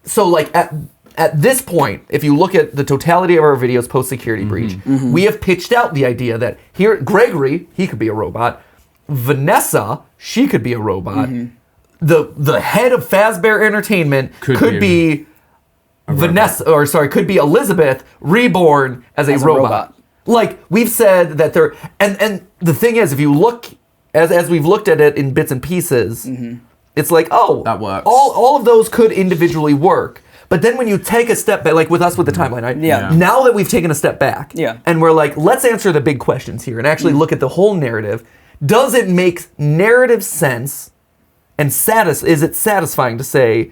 So like at this point, if you look at the totality of our videos post security breach, we have pitched out the idea that here Gregory, he could be a robot. Vanessa, she could be a robot. The head of Fazbear Entertainment could be Vanessa, or sorry, could be Elizabeth reborn as a robot. Like we've said that they're and the thing is, if you look as we've looked at it in bits and pieces, it's like, oh, that works. All of those could individually work. But then when you take a step back, like with us with the timeline, right? Yeah. Now that we've taken a step back, Yeah. and we're like, let's answer the big questions here and actually look at the whole narrative. Does it make narrative sense? And is it satisfying to say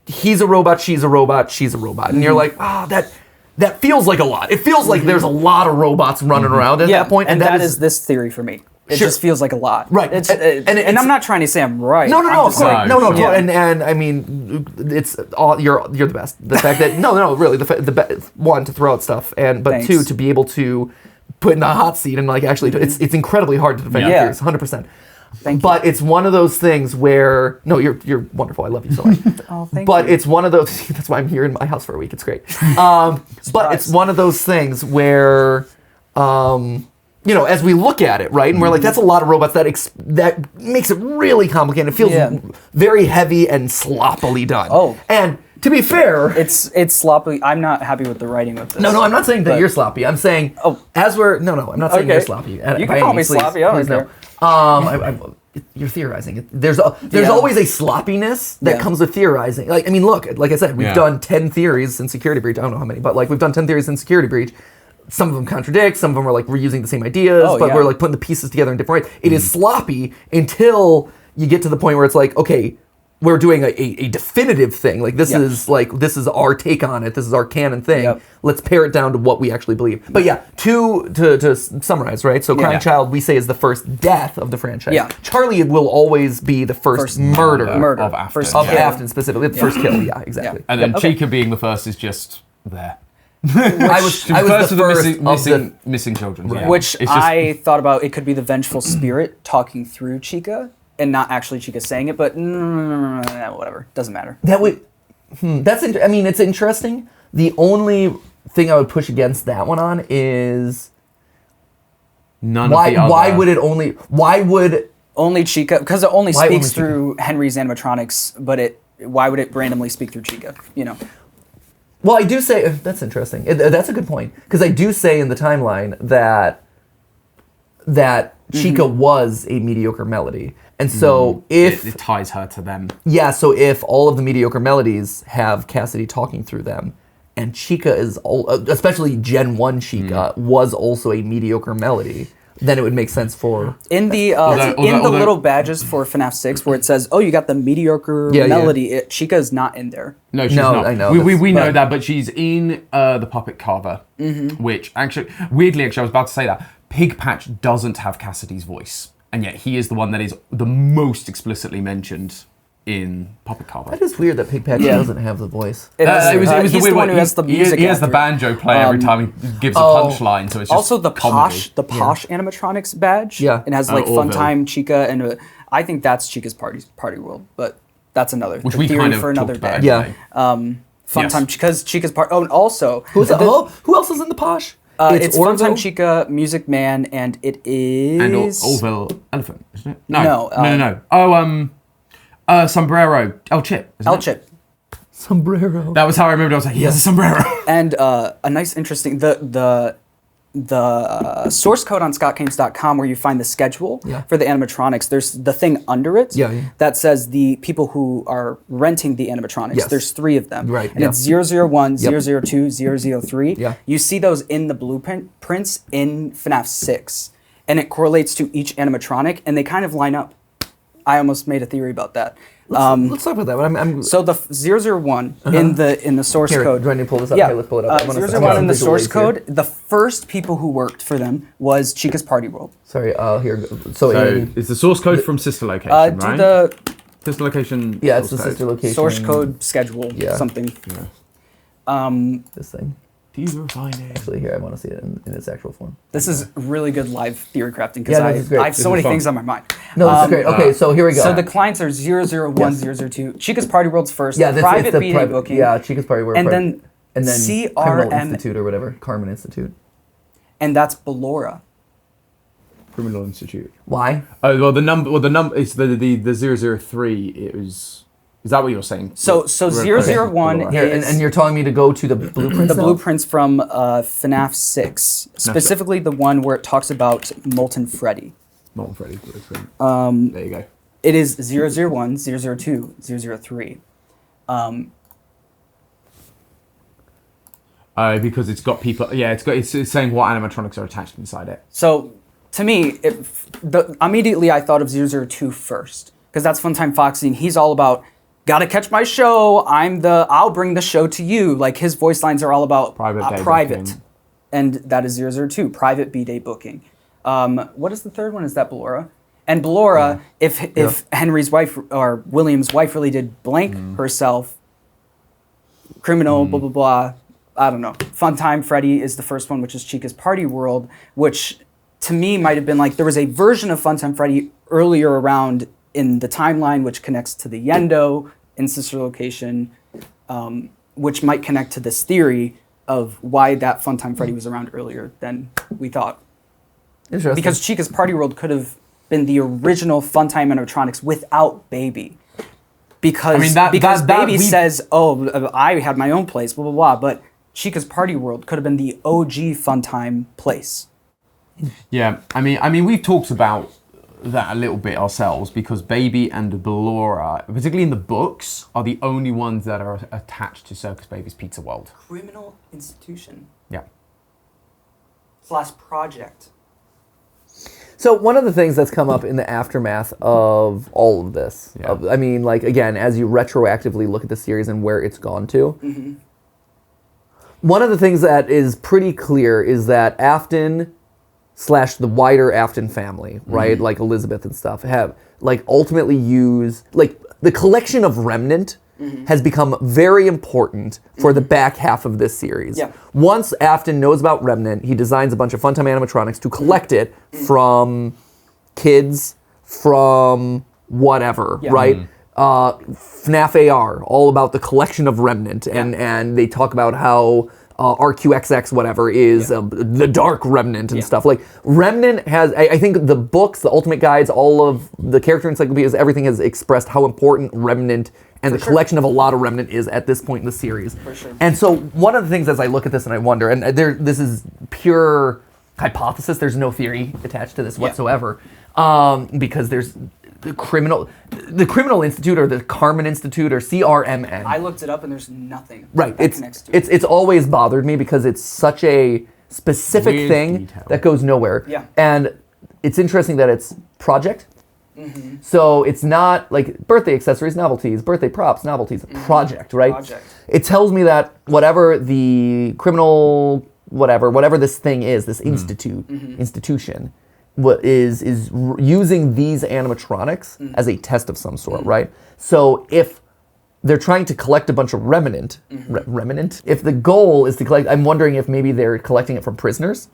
he's a robot, she's a robot, she's a robot? And you're like, that feels like a lot. It feels like there's a lot of robots running around at that point. And that is this theory for me. It just feels like a lot. Right. And I'm not trying to say I'm right. No, I'm just like, and I mean, it's all you're the best. The fact that really one to throw out stuff, but Thanks. two to be able to put in a hot seat and like actually it's incredibly hard to defend your theories, 100%. But it's one of those things where you're wonderful. I love you so much. Thank but you. It's one of those. That's why I'm here in my house for a week. It's great. But it's one of those things where. As we look at it, right, and we're like, that's a lot of robots. That makes it really complicated. It feels very heavy and sloppily done. Oh. And to be fair, it's sloppy. I'm not happy with the writing of this. No, I'm not saying that you're sloppy. I'm saying I'm not saying you're sloppy. You can call me sloppy. I don't care. You're theorizing. There's always a sloppiness that comes with theorizing. Like, I mean, look, like I said, we've done 10 theories in Security Breach. I don't know how many, but like we've done 10 theories in Security Breach. Some of them contradict, some of them are like reusing the same ideas, we're like putting the pieces together in different ways. It is sloppy until you get to the point where it's like, okay, we're doing a definitive thing. Like this is our take on it. This is our canon thing. Yep. Let's pare it down to what we actually believe. But to summarize, right? So Crying Child, we say, is the first death of the franchise. Yeah. Charlie will always be the first murder of Afton. of Afton specifically. The first kill. Yeah, exactly. And then Chica being the first is just there. I was the first of the missing children. Right. Yeah. Which It's just- I thought about, it could be the vengeful spirit talking through Chica and not actually Chica saying it, but whatever, doesn't matter. That would. It's interesting. The only thing I would push against that one on is why would only Chica, because it only Why speaks only Chica? through Henry's animatronics, but why would it randomly speak through Chica? Well, I do say that's interesting. That's a good point, because I do say in the timeline that Chica was a mediocre melody, and so if it ties her to them. Yeah, so if all of the mediocre melodies have Cassidy talking through them, and Chica is especially Gen 1 Chica was also a mediocre melody, then it would make sense for in the little badges for FNAF 6 where it says, "Oh, you got the mediocre melody." Chica is not in there. No, she's not. I know. We know that, but she's in the puppet carver, which actually, weirdly, I was about to say that Pig Patch doesn't have Cassidy's voice, and yet he is the one that is the most explicitly mentioned in puppet carver. That is weird that Pig Patch doesn't have the voice. It was he's the one who has the music. He has the banjo play every time he gives a punchline, so it's just also the comedy. posh animatronics badge. Yeah. It has like Orville. Funtime Chica, and I think that's Chica's party world, but that's another Which we theory kind of for another talked about day. anyway. Funtime because Chica's part. Oh, and also Who else is in the posh? it's Orville? Funtime Chica, Music Man, and it is And Orville Elephant, isn't it? No, No. Sombrero. El Chip. Isn't El it? Chip. Sombrero. That was how I remembered. I was like, he has a sombrero. And a nice, interesting the source code on scottgames.com where you find the schedule for the animatronics. There's the thing under it that says the people who are renting the animatronics. Yes. There's 3 of them, Right, and yeah. it's 001, 002, 003. Yeah. You see those in the blueprints in FNAF 6, and it correlates to each animatronic, and they kind of line up. I almost made a theory about that. Let's talk about that. I'm So the 001 in the source here, code. do I need to pull this up? Yeah, Okay, let's pull it up. 001 in the source code. The first people who worked for them was Chica's Party World. Sorry, here. So it's the source code from sister location, Do right? the Sister location. yeah, it's the sister location. source code schedule something. This thing. These are fine. Actually, here I want to see it in its actual form. This is really good live theory crafting because this is great. I have so many things on my mind. No, this is great. Okay, so here we go. So the clients are 001, 002. Chica's Party World's first. yeah, this private it's the B-Day private booking. Yeah, Chica's Party World. And then Criminal CRM Institute or whatever. Carmen Institute. And that's Ballora. Criminal Institute. Why? Oh well, the number. It's the 003. It was. Is that what you're saying? So 001 Here, is and you're telling me to go to the blueprints. the blueprints from FNAF 6, specifically the one where it talks about Molten Freddy. Molten Freddy blueprint. There you go. It is 001, 002, 003. Because it's got people. Yeah, it's saying what animatronics are attached inside it. So to me, immediately I thought of 002 first because that's Funtime Foxy, and he's all about. Gotta catch my show. I'll bring the show to you. Like his voice lines are all about private. Booking. And that is 002, private B-Day booking. What is the third one? Is that Ballora? And Ballora, if Henry's wife or William's wife really did blank herself, criminal, blah, blah, blah. I don't know. Funtime Freddy is the first one, which is Chica's Party World, which to me might have been like, there was a version of Funtime Freddy earlier around in the timeline, which connects to the Yendo in sister location, which might connect to this theory of why that Funtime Freddy was around earlier than we thought. Interesting. Because Chica's Party World could have been the original Funtime animatronics without Baby. Because Baby says, oh, I had my own place, blah, blah, blah. But Chica's Party World could have been the OG Funtime place. Yeah, I mean, we've talked about that a little bit ourselves because Baby and Ballora, particularly in the books, are the only ones that are attached to Circus Baby's Pizza World. Criminal institution. Yeah. / project. So one of the things that's come up in the aftermath of all of this, I mean, like, again, as you retroactively look at the series and where it's gone to, one of the things that is pretty clear is that Afton / the wider Afton family, right, like Elizabeth and stuff, have, like, ultimately used, like, the collection of Remnant has become very important for the back half of this series. Yeah. Once Afton knows about Remnant, he designs a bunch of Funtime animatronics to collect it from kids, from whatever, right? FNAF AR, all about the collection of Remnant, and they talk about how RQXX whatever is the dark Remnant and stuff. Like, Remnant has, I think the books, the Ultimate Guides, all of the character encyclopedias, everything has expressed how important Remnant and the collection of a lot of Remnant is at this point in the series. For sure. And so one of the things as I look at this and I wonder, and this is pure hypothesis, there's no theory attached to this whatsoever, because there's the Criminal Institute or the Carmen Institute or CRMN. I looked it up and there's nothing. Right. That connects to it. It's always bothered me because it's such a specific Weird thing detail. that goes nowhere. Yeah. And it's interesting that it's project. So it's not like birthday accessories, novelties, birthday props, novelties, project, right? Project. It tells me that whatever the criminal, whatever this thing is, this institution, is using these animatronics as a test of some sort, right? So if they're trying to collect a bunch of remnant, if the goal is to collect, I'm wondering if maybe they're collecting it from prisoners,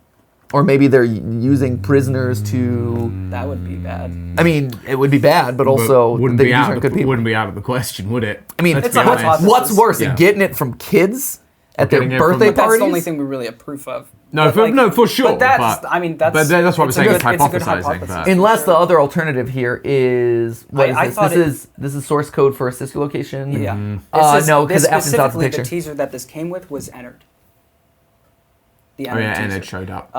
or maybe they're using prisoners to. That would be bad. I mean, it would be bad, but also wouldn't these be aren't good people. wouldn't be out of the question, would it? I mean, Let's it's be a honest. hypothesis. what's worse, Yeah. getting it from kids at their getting it from- birthday But that's parties? the only thing we really have proof of. No, But, for sure. But that's, but, I mean, that's. But that's what I'm it's saying. a It's good- it's a good hypothesizing. hypothesis. but- Unless the other alternative here is what is I this? thought This is source code for a sister location. Yeah. No, because Afton's not the specifically picture. the teaser that this came with was entered. The Oh yeah, and teaser. it showed up.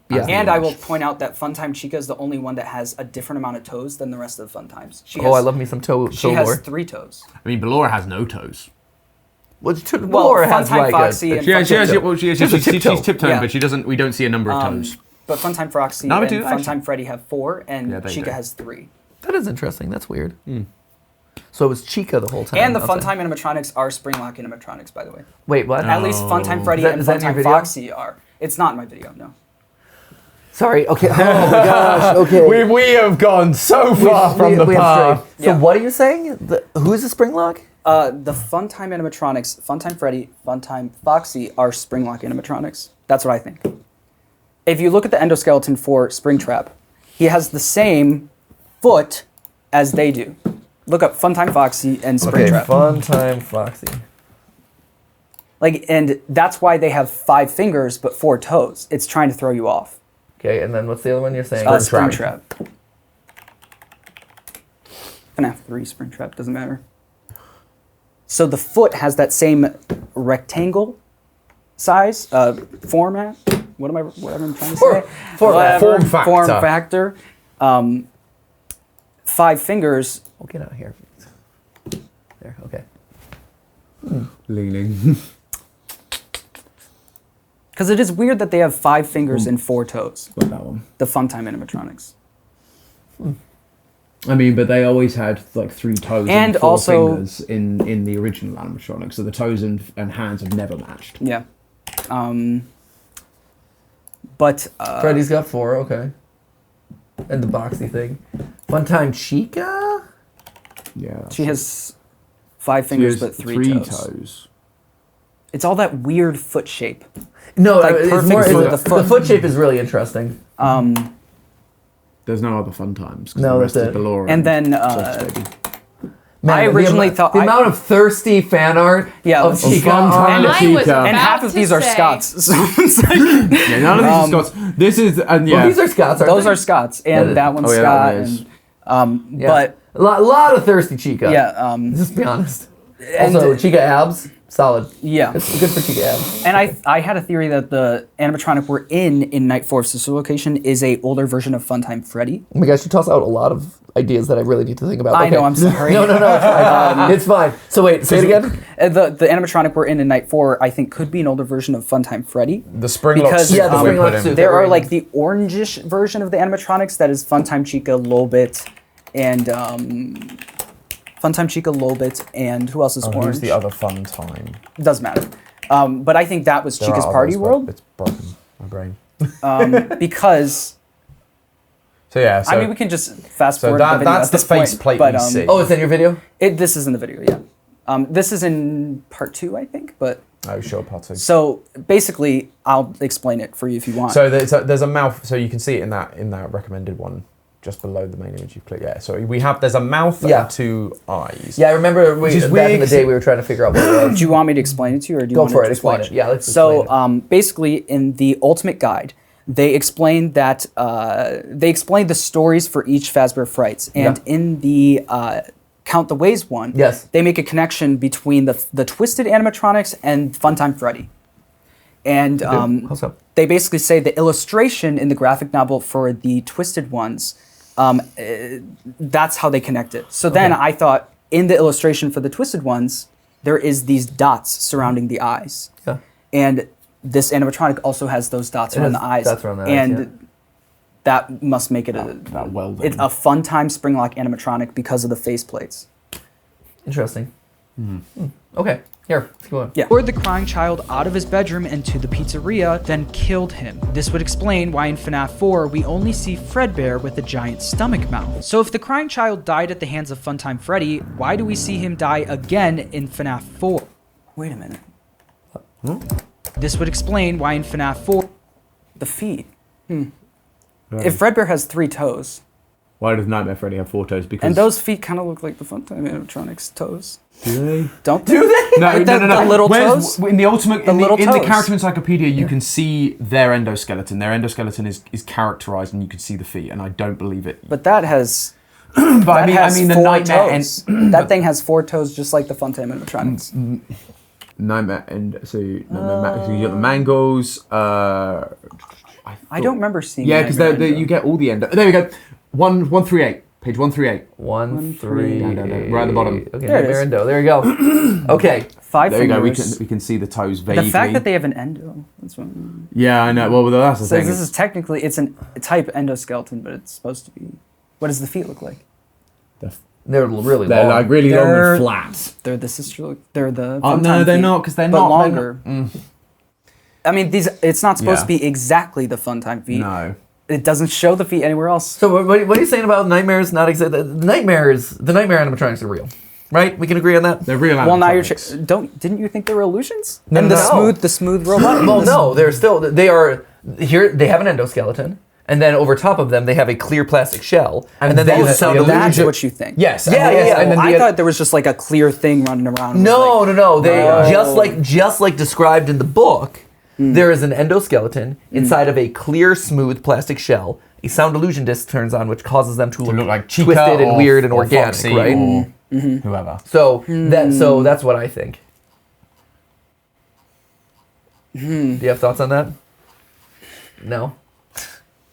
Yeah. And I will point out that Funtime Chica is the only one that has a different amount of toes than the rest of the Funtimes. I love me some toe She has lore. 3 toes. I mean, Ballora has no toes. Well, Well, Laura has Funtime like Foxy a and She has, Just a tiptoe. she's tiptoeing, Yeah. but she doesn't. We don't see a number of toes. But Funtime Foxy No, we and do, actually. Funtime Freddy have 4, and Yeah, they Chica do. has 3. That is interesting. That's weird. So it was Chica the whole time. And the Funtime animatronics are Springlock animatronics, by the way. Wait, what? At least Funtime Freddy and Funtime Foxy are. It's not in my video, no. Sorry. Okay. Oh my gosh. Okay. We have gone so far from the path. So what are you saying? Who's the Springlock? The Funtime animatronics, Funtime Freddy, Funtime Foxy are Springlock animatronics. That's what I think. If you look at the endoskeleton for Springtrap, he has the same foot as they do. Look up Funtime Foxy and Springtrap. Funtime Foxy. Like, and that's why they have 5 fingers but 4 toes. It's trying to throw you off. Okay, and then what's the other one you're saying? Springtrap. FNAF 3 Springtrap, doesn't matter. So the foot has that same rectangle size, format. Whatever I'm trying to say? Form factor. Form factor. 5 fingers. We'll get out here. There, okay. Leaning. Because it is weird that they have 5 fingers and 4 toes. Like that one. The Funtime animatronics. I mean, but they always had like 3 toes And 4 also- fingers in the original animatronics, so the toes and hands have never matched. Yeah. But Freddy's got 4, okay. And the boxy thing. Funtime Chica? Yeah. she has 5 fingers but 3 toes. It's all that weird foot shape. No, Like it's perfect more, for it's- the foot. the foot shape is really interesting. There's no other fun times. No, the rest that's is it. Ballora And then, Soft Baby. I originally thought the amount of thirsty fan art Yeah, of of Chica. Funtime I was Chica. and about half of to these are say- Scots. So it's like, Yeah, none of these are Scots. This is yeah. Well, these are Scots, aren't those they? are Scots, and that one's Oh, yeah, Scott. that one is. And, Yeah. But a lot of thirsty Chica. yeah, Just be honest. and- Also, Chica abs, solid. yeah. It's good for Chica abs. And I had a theory that the animatronic we're in Night 4 of Sister Location is a older version of Funtime Freddy. Oh my gosh, you toss out a lot of ideas that I really need to think about. I Okay. know, I'm sorry. No, it's fine. It's fine. So wait, say it again. The animatronic we're in Night 4, I think, could be an older version of Funtime Freddy. The Springlock Because, suit yeah, the that we Springlock put in. suit. There are Right. like the orangish version of the animatronics that is Funtime Chica, Lolbit, and Funtime Chica, Lolbit, and who else is orange? Who's the other fun time? Doesn't matter. But I think that was Chica's Party World It's broken. My brain. because So yeah. So I mean we can just fast so forward. that- the video that's at the this point, faceplate but, we see. Oh, it's in your video? This is in the video, yeah. This is in part 2, I think. But oh, sure, part 2. so basically, I'll explain it for you if you want. So there's a mouth. So you can see it in that recommended one, just below the main image you've clicked. Yeah. So there's a mouth Yeah. and 2 eyes. Yeah, I remember Which is back in the weird. day we were trying to figure out what it was. do you want me to explain it to you, or do you Go want for to it, just explain watch it. Yeah, let's So explain it. basically, in the Ultimate Guide, they explained that they explained the stories for each Fazbear Frights, and Yeah. in the Count the Ways one, Yes. they make a connection between the Twisted animatronics and Funtime Freddy. And How so? they basically say the illustration in the graphic novel for the Twisted ones, that's how they connect it. So then I thought, in the illustration for the Twisted ones, there is these dots surrounding the eyes. Yeah. And this animatronic also has those dots It around has the eyes. dots around the eyes, and yeah. that must make it That welding. it's a Funtime Springlock animatronic because of the faceplates. Interesting. Okay, here, let's go on. Yeah. Lured the crying child out of his bedroom and to the pizzeria, then killed him. This would explain why in FNAF 4 we only see Fredbear with a giant stomach mouth. So if the crying child died at the hands of Funtime Freddy, why do we see him die again in FNAF 4? Wait a minute. This would explain why in FNAF 4 The feet. If Fredbear has 3 toes, Why does Nightmare Freddy have 4 toes? Because and those feet kind of look like the Funtime animatronics' toes, do they? don't they? Do they? No, The little toes? In the ultimate, The little in the toes. character encyclopedia, you can see their endoskeleton. Their endoskeleton is characterized, and you can see the feet. And I don't believe it. But that has. But That has the 4 Nightmare toes. That thing has 4 toes, just like the Funtime animatronics. Nightmare and so you got the Mangles. I don't remember seeing. Yeah, because Nightmare you get all the endo. There we go. 138. Page 138. 1, 3, Down, right at the bottom. Okay, There it is. Nightmare Endo. There you go. Okay. 5 There you go. fingers. We can see the toes vaguely. The fact that they have an endo. That's what. Yeah, I know. Well, that's the Says thing. this is technically it's a type endoskeleton, but it's supposed to be. What does the feet look like? They're really long. They're like really long and flat. They're the sister. They're the. Oh no, they're not because they're but not longer. I mean, it's not supposed to be exactly the Funtime feet. No. It doesn't show the feet anywhere else. So what are you saying about nightmares not exist? The nightmare animatronics are real, right? We can agree on that. They're real. Well, now didn't you think they were illusions? No, and no. the smooth robot. Well, no, they are here. They have an endoskeleton, and then over top of them they have a clear plastic shell, and then they use a sound illusion. That's what you think. Yes. Yeah. And then I thought there was just like a clear thing running around. No. They just like described in the book. There is an endoskeleton inside of a clear, smooth plastic shell. A sound illusion disc turns on, which causes them to look like Chica twisted and weird and organic, Foxy right? Or whoever. So that's what I think. Do you have thoughts on that? No.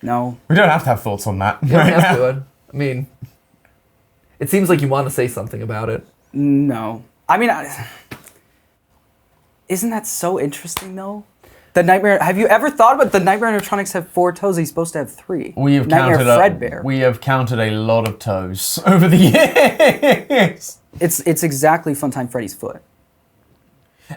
No. We don't have to have thoughts on that. You don't have to. I mean, it seems like you want to say something about it. No. I mean, isn't that so interesting though? The nightmare. Have you ever thought about the nightmare animatronics have 4 toes? He's supposed to have 3. We have counted a lot of toes over the years. It's exactly Funtime Freddy's foot.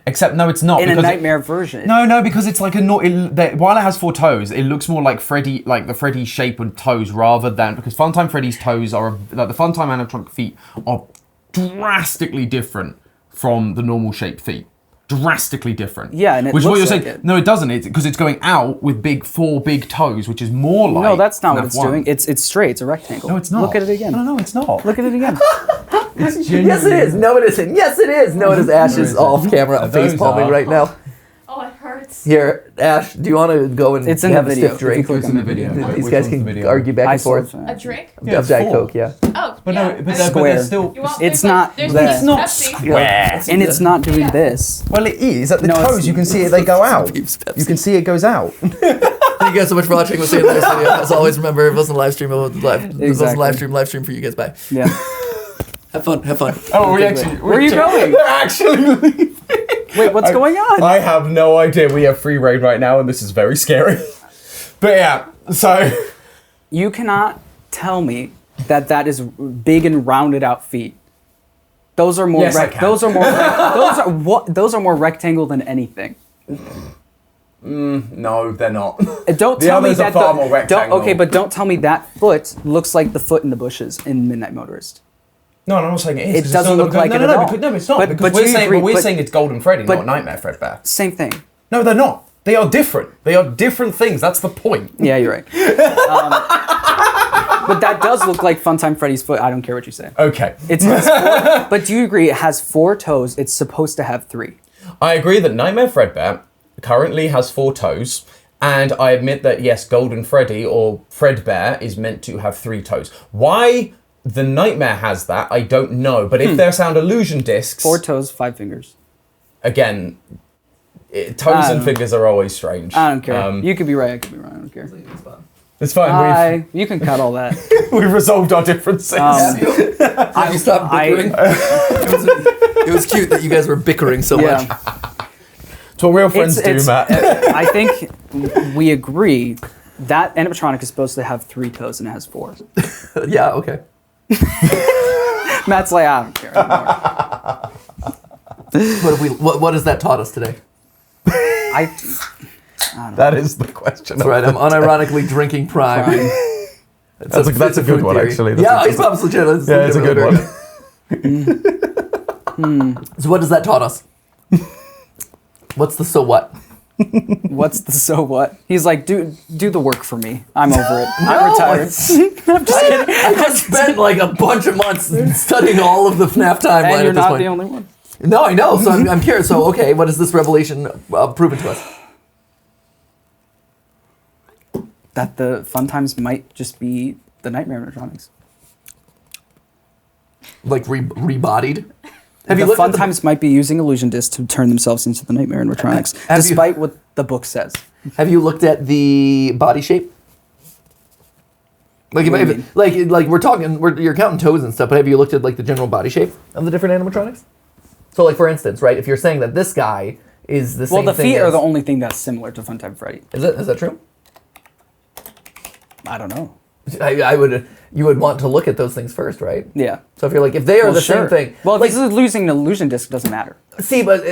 Except no, it's not. In a nightmare version. No, because it's like while it has 4 toes, it looks more like Freddy, like the Freddy shape and toes, rather than because Funtime Freddy's toes are like the Funtime animatronic feet are drastically different from the normal shaped feet. Drastically different. Yeah, and it which is what you're looks saying. like it. No, it doesn't. It's because it's going out with 4 big toes, which is more like. No, that's not what FNAF it's 1. doing. It's straight. It's a rectangle. No, it's not. Look at it again. No, it's not. Look at it again. Yes, it is. No, it isn't. Yes, it is. No, it is. Ash is off camera face palming right now. Oh, it hurts. Here, Ash, do you want to go and It's in have the a video. stiff drink? If you click It's in the video. These guys can argue back and forth. A drink? Of Diet Coke, yeah. Oh, But yeah. no, but Square. they're still. You want- It's there's not there's that. It's not square. And it's not doing this. Well, it is at the No, it's- toes. You can see it. They go out. Pepsi. You can see it goes out. Thank you guys so much for watching. We'll see you in the next video. As always, remember, if it wasn't a live stream, it wasn't live. If it wasn't a live stream for you guys. Bye. Yeah. Have fun. Oh, Where are you going? They're actually leaving. Wait, what's going on? I have no idea. We have free reign right now, and this is very scary. But yeah, so You cannot tell me that is big and rounded out feet. Those are more. Yes, I can. Those are more rectangle than anything. no, they're not. Don't The tell me others are that. far more rectangle. Okay, but don't tell me that foot looks like the foot in the bushes in Midnight Motorist. No, I'm not saying it is. It 'cause doesn't it's not look like it at all. No, it's not. But- because but you agree- we're but- saying it's Golden Freddy, but- not Nightmare Fredbear. Same thing. No, they're not. They are different. They are different things. That's the point. Yeah, you're right. But that does look like Funtime Freddy's foot. I don't care what you say. Okay. It has 4, but do you agree it has 4 toes? It's supposed to have 3. I agree that Nightmare Fredbear currently has 4 toes, and I admit that yes, Golden Freddy or Fredbear is meant to have 3 toes. Why the Nightmare has that, I don't know. But if they're sound illusion discs, 4 toes, 5 fingers. again, toes and fingers are always strange. I don't care. You could be right. I could be wrong. I don't care. It's fine. You can cut all that. We've resolved our differences. I stopped bickering. It was cute that you guys were bickering so much. It's what real friends do, Matt. I think we agree that animatronic is supposed to have 3 toes and it has 4. Yeah, okay. Matt's like, I don't care anymore. What has that taught us today? That is the question. That's right, I'm unironically drinking Prime. That's a good one, actually. Yeah, Ice Pop's legit. It's a good one. So what has that taught us? What's the so what? What's the so what? He's like, do the work for me. I'm over it. I'm retired. I'm just kidding. I just spent like a bunch of months studying all of the FNAF timeline And you're at this not point. the only one. No, I know. So I'm curious. So okay, what has this revelation proven to us? That the fun times might just be the nightmare animatronics. Like rebodied? The fun times might be using illusion discs to turn themselves into the nightmare animatronics, despite what the book says. Have you looked at the body shape? Like, we're talking, you're counting toes and stuff, but have you looked at like the general body shape of the different animatronics? So, like for instance, right, if you're saying that this guy is the same thing. Well, the feet are the only thing that's similar to Funtime Freddy. Is that true? I don't know. You would want to look at those things first, right? Yeah. So if you're like, if they are the same thing. Well, if he's losing an illusion disc, doesn't matter. See, but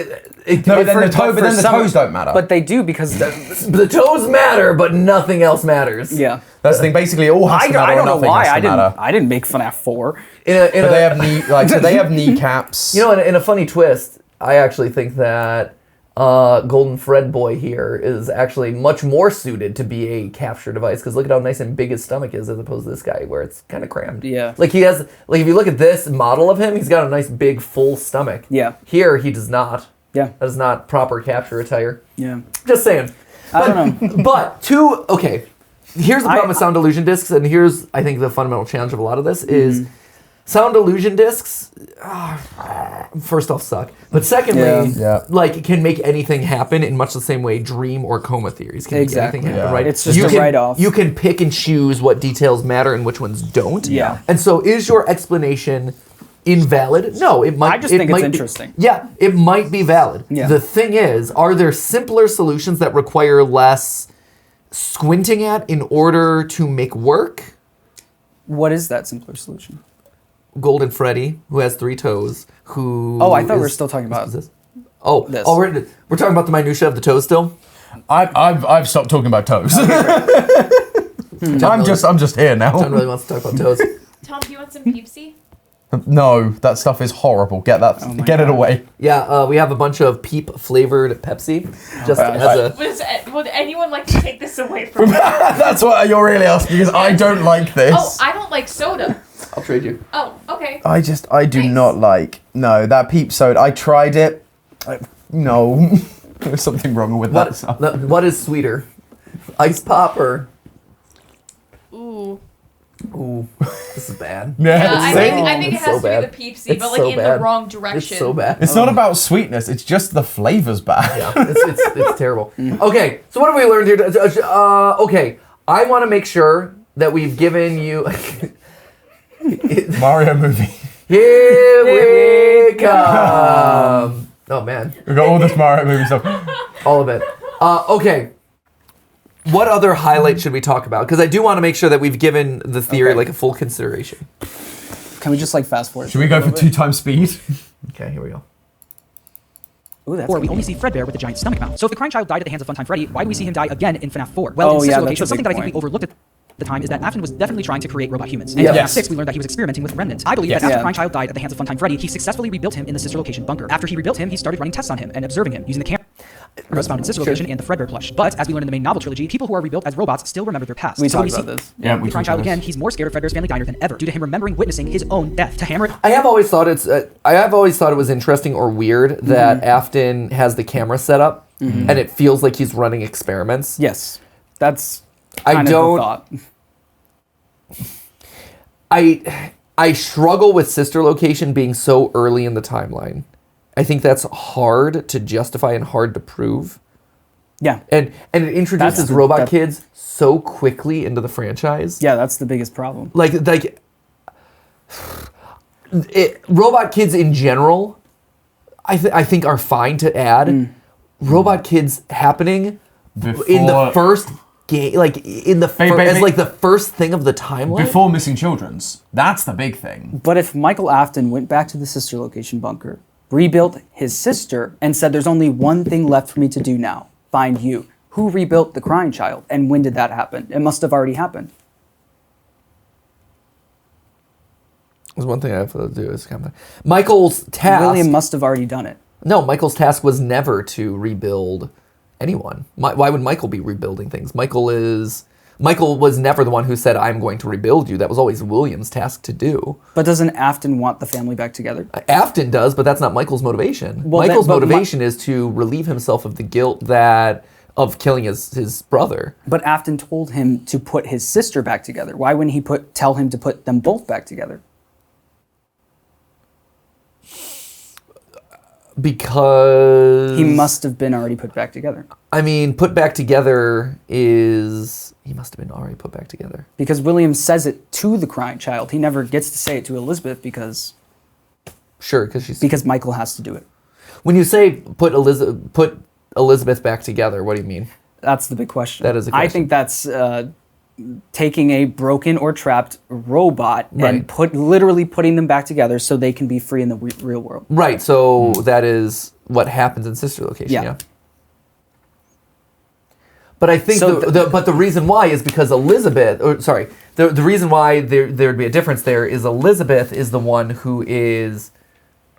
No, then the toes don't matter. But they do because the toes matter, but nothing else matters. yeah. That's the thing. Basically, all has to matter. I don't know nothing why has to matter. I didn't make FNAF 4. But they have so they have kneecaps. You know, in a funny twist, I actually think that Golden Fred Boy here is actually much more suited to be a capture device, because look at how nice and big his stomach is as opposed to this guy where it's kind of crammed. Yeah. Like he has, like if you look at this model of him, he's got a nice big full stomach. Yeah. Here he does not. Yeah. That is not proper capture attire. Yeah. Just saying. I don't know. But here's the problem with sound illusion discs, and here's I think the fundamental challenge of a lot of this is sound illusion discs. First off, suck. But secondly, like can make anything happen in much the same way dream or coma theories can make anything happen, right? It's just a write-off. You can pick and choose what details matter and which ones don't. Yeah. And so, is your explanation invalid? No, it might. I just think it's interesting. Yeah, it might be valid. Yeah. The thing is, are there simpler solutions that require less squinting at in order to make work? What is that simpler solution? Golden Freddy, who has 3 toes, who... Oh, I thought we were still talking about this. Oh, this. We're talking about the minutia of the toes still? I've stopped talking about toes. I'm just here now. John really wants to talk about toes. Tom, do you want some Peepsy? No, that stuff is horrible. Get it away. Yeah, we have a bunch of Peep flavored Pepsi. Just as a... Would anyone like to take this away from me? That's what you're really asking, because I don't like this. Oh, I don't like soda. I'll trade you. Oh, okay. I do not like, that Peep soda. I tried it. No. There's something wrong with that stuff. What is sweeter? Ice Pop or... Ooh, this is bad. Yeah, I think it has to bad. be the Peepsy, but like in the wrong direction. It's so bad. It's not about sweetness, it's just the flavor's bad. Yeah, it's terrible. Okay, so what have we learned here? Okay, I want to make sure that we've given you... Mario movie. Here we come. Oh, man. We've got all this Mario movie stuff. All of it. Okay. What other highlight should we talk about? Because I do want to make sure that we've given the theory like a full consideration. Can we just like fast forward? Should we go for 2 times speed? Okay, here we go. Ooh, Or we only see Fredbear with the giant stomach mouth. So if the crying child died at the hands of Funtime Freddy, why do we see him die again in FNAF 4? Well, in Sister Location, something that I think we overlooked at the time is that Afton was definitely trying to create robot humans. And in FNAF 6, we learned that he was experimenting with Remnant. I believe that after the crying child died at the hands of Funtime Freddy, he successfully rebuilt him in the Sister Location bunker. After he rebuilt him, he started running tests on him and observing him using the camera found in Sister Location and the Fredbear plush. But as we learned in the main novel trilogy, people who are rebuilt as robots still remember their past. We talked about this. Yeah, the crying child again, he's more scared of Fredbear's family diner than ever due to him witnessing his own death. To hammer it. I have always thought it was interesting or weird that Afton has the camera set up and it feels like he's running experiments. Yes, that's kind of the thought. I struggle with Sister Location being so early in the timeline. I think that's hard to justify and hard to prove. Yeah. And it introduces robot kids so quickly into the franchise. Yeah, that's the biggest problem. Robot kids in general, I think are fine to add. Robot kids happening in the first game, like in the as like the first thing of the timeline before Missing Children's. That's the big thing. But if Michael Afton went back to the Sister Location bunker, rebuilt his sister, and said, "There's only one thing left for me to do now: find you." Who rebuilt the crying child, and when did that happen? It must have already happened. There's one thing I have to do is Michael's task. William must have already done it. No, Michael's task was never to rebuild anyone. Why would Michael be rebuilding things? Michael was never the one who said, "I'm going to rebuild you." That was always William's task to do. But doesn't Afton want the family back together? Afton does, but that's not Michael's motivation. Well, Michael's motivation is to relieve himself of the guilt of killing his brother. But Afton told him to put his sister back together. Why wouldn't he tell him to put them both back together? Because he must have been already put back together. I mean, put back together is... He must have been already put back together. Because William says it to the crying child. He never gets to say it to Elizabeth because... Sure, because Because Michael has to do it. When you say put Elizabeth back together, what do you mean? That's the big question. That is a question. I think that's taking a broken or trapped robot and literally putting them back together so they can be free in the real world. Right. So that is what happens in Sister Location. Yeah. But I think the reason why is because Elizabeth, the reason why there'd be a difference there is Elizabeth is the one who is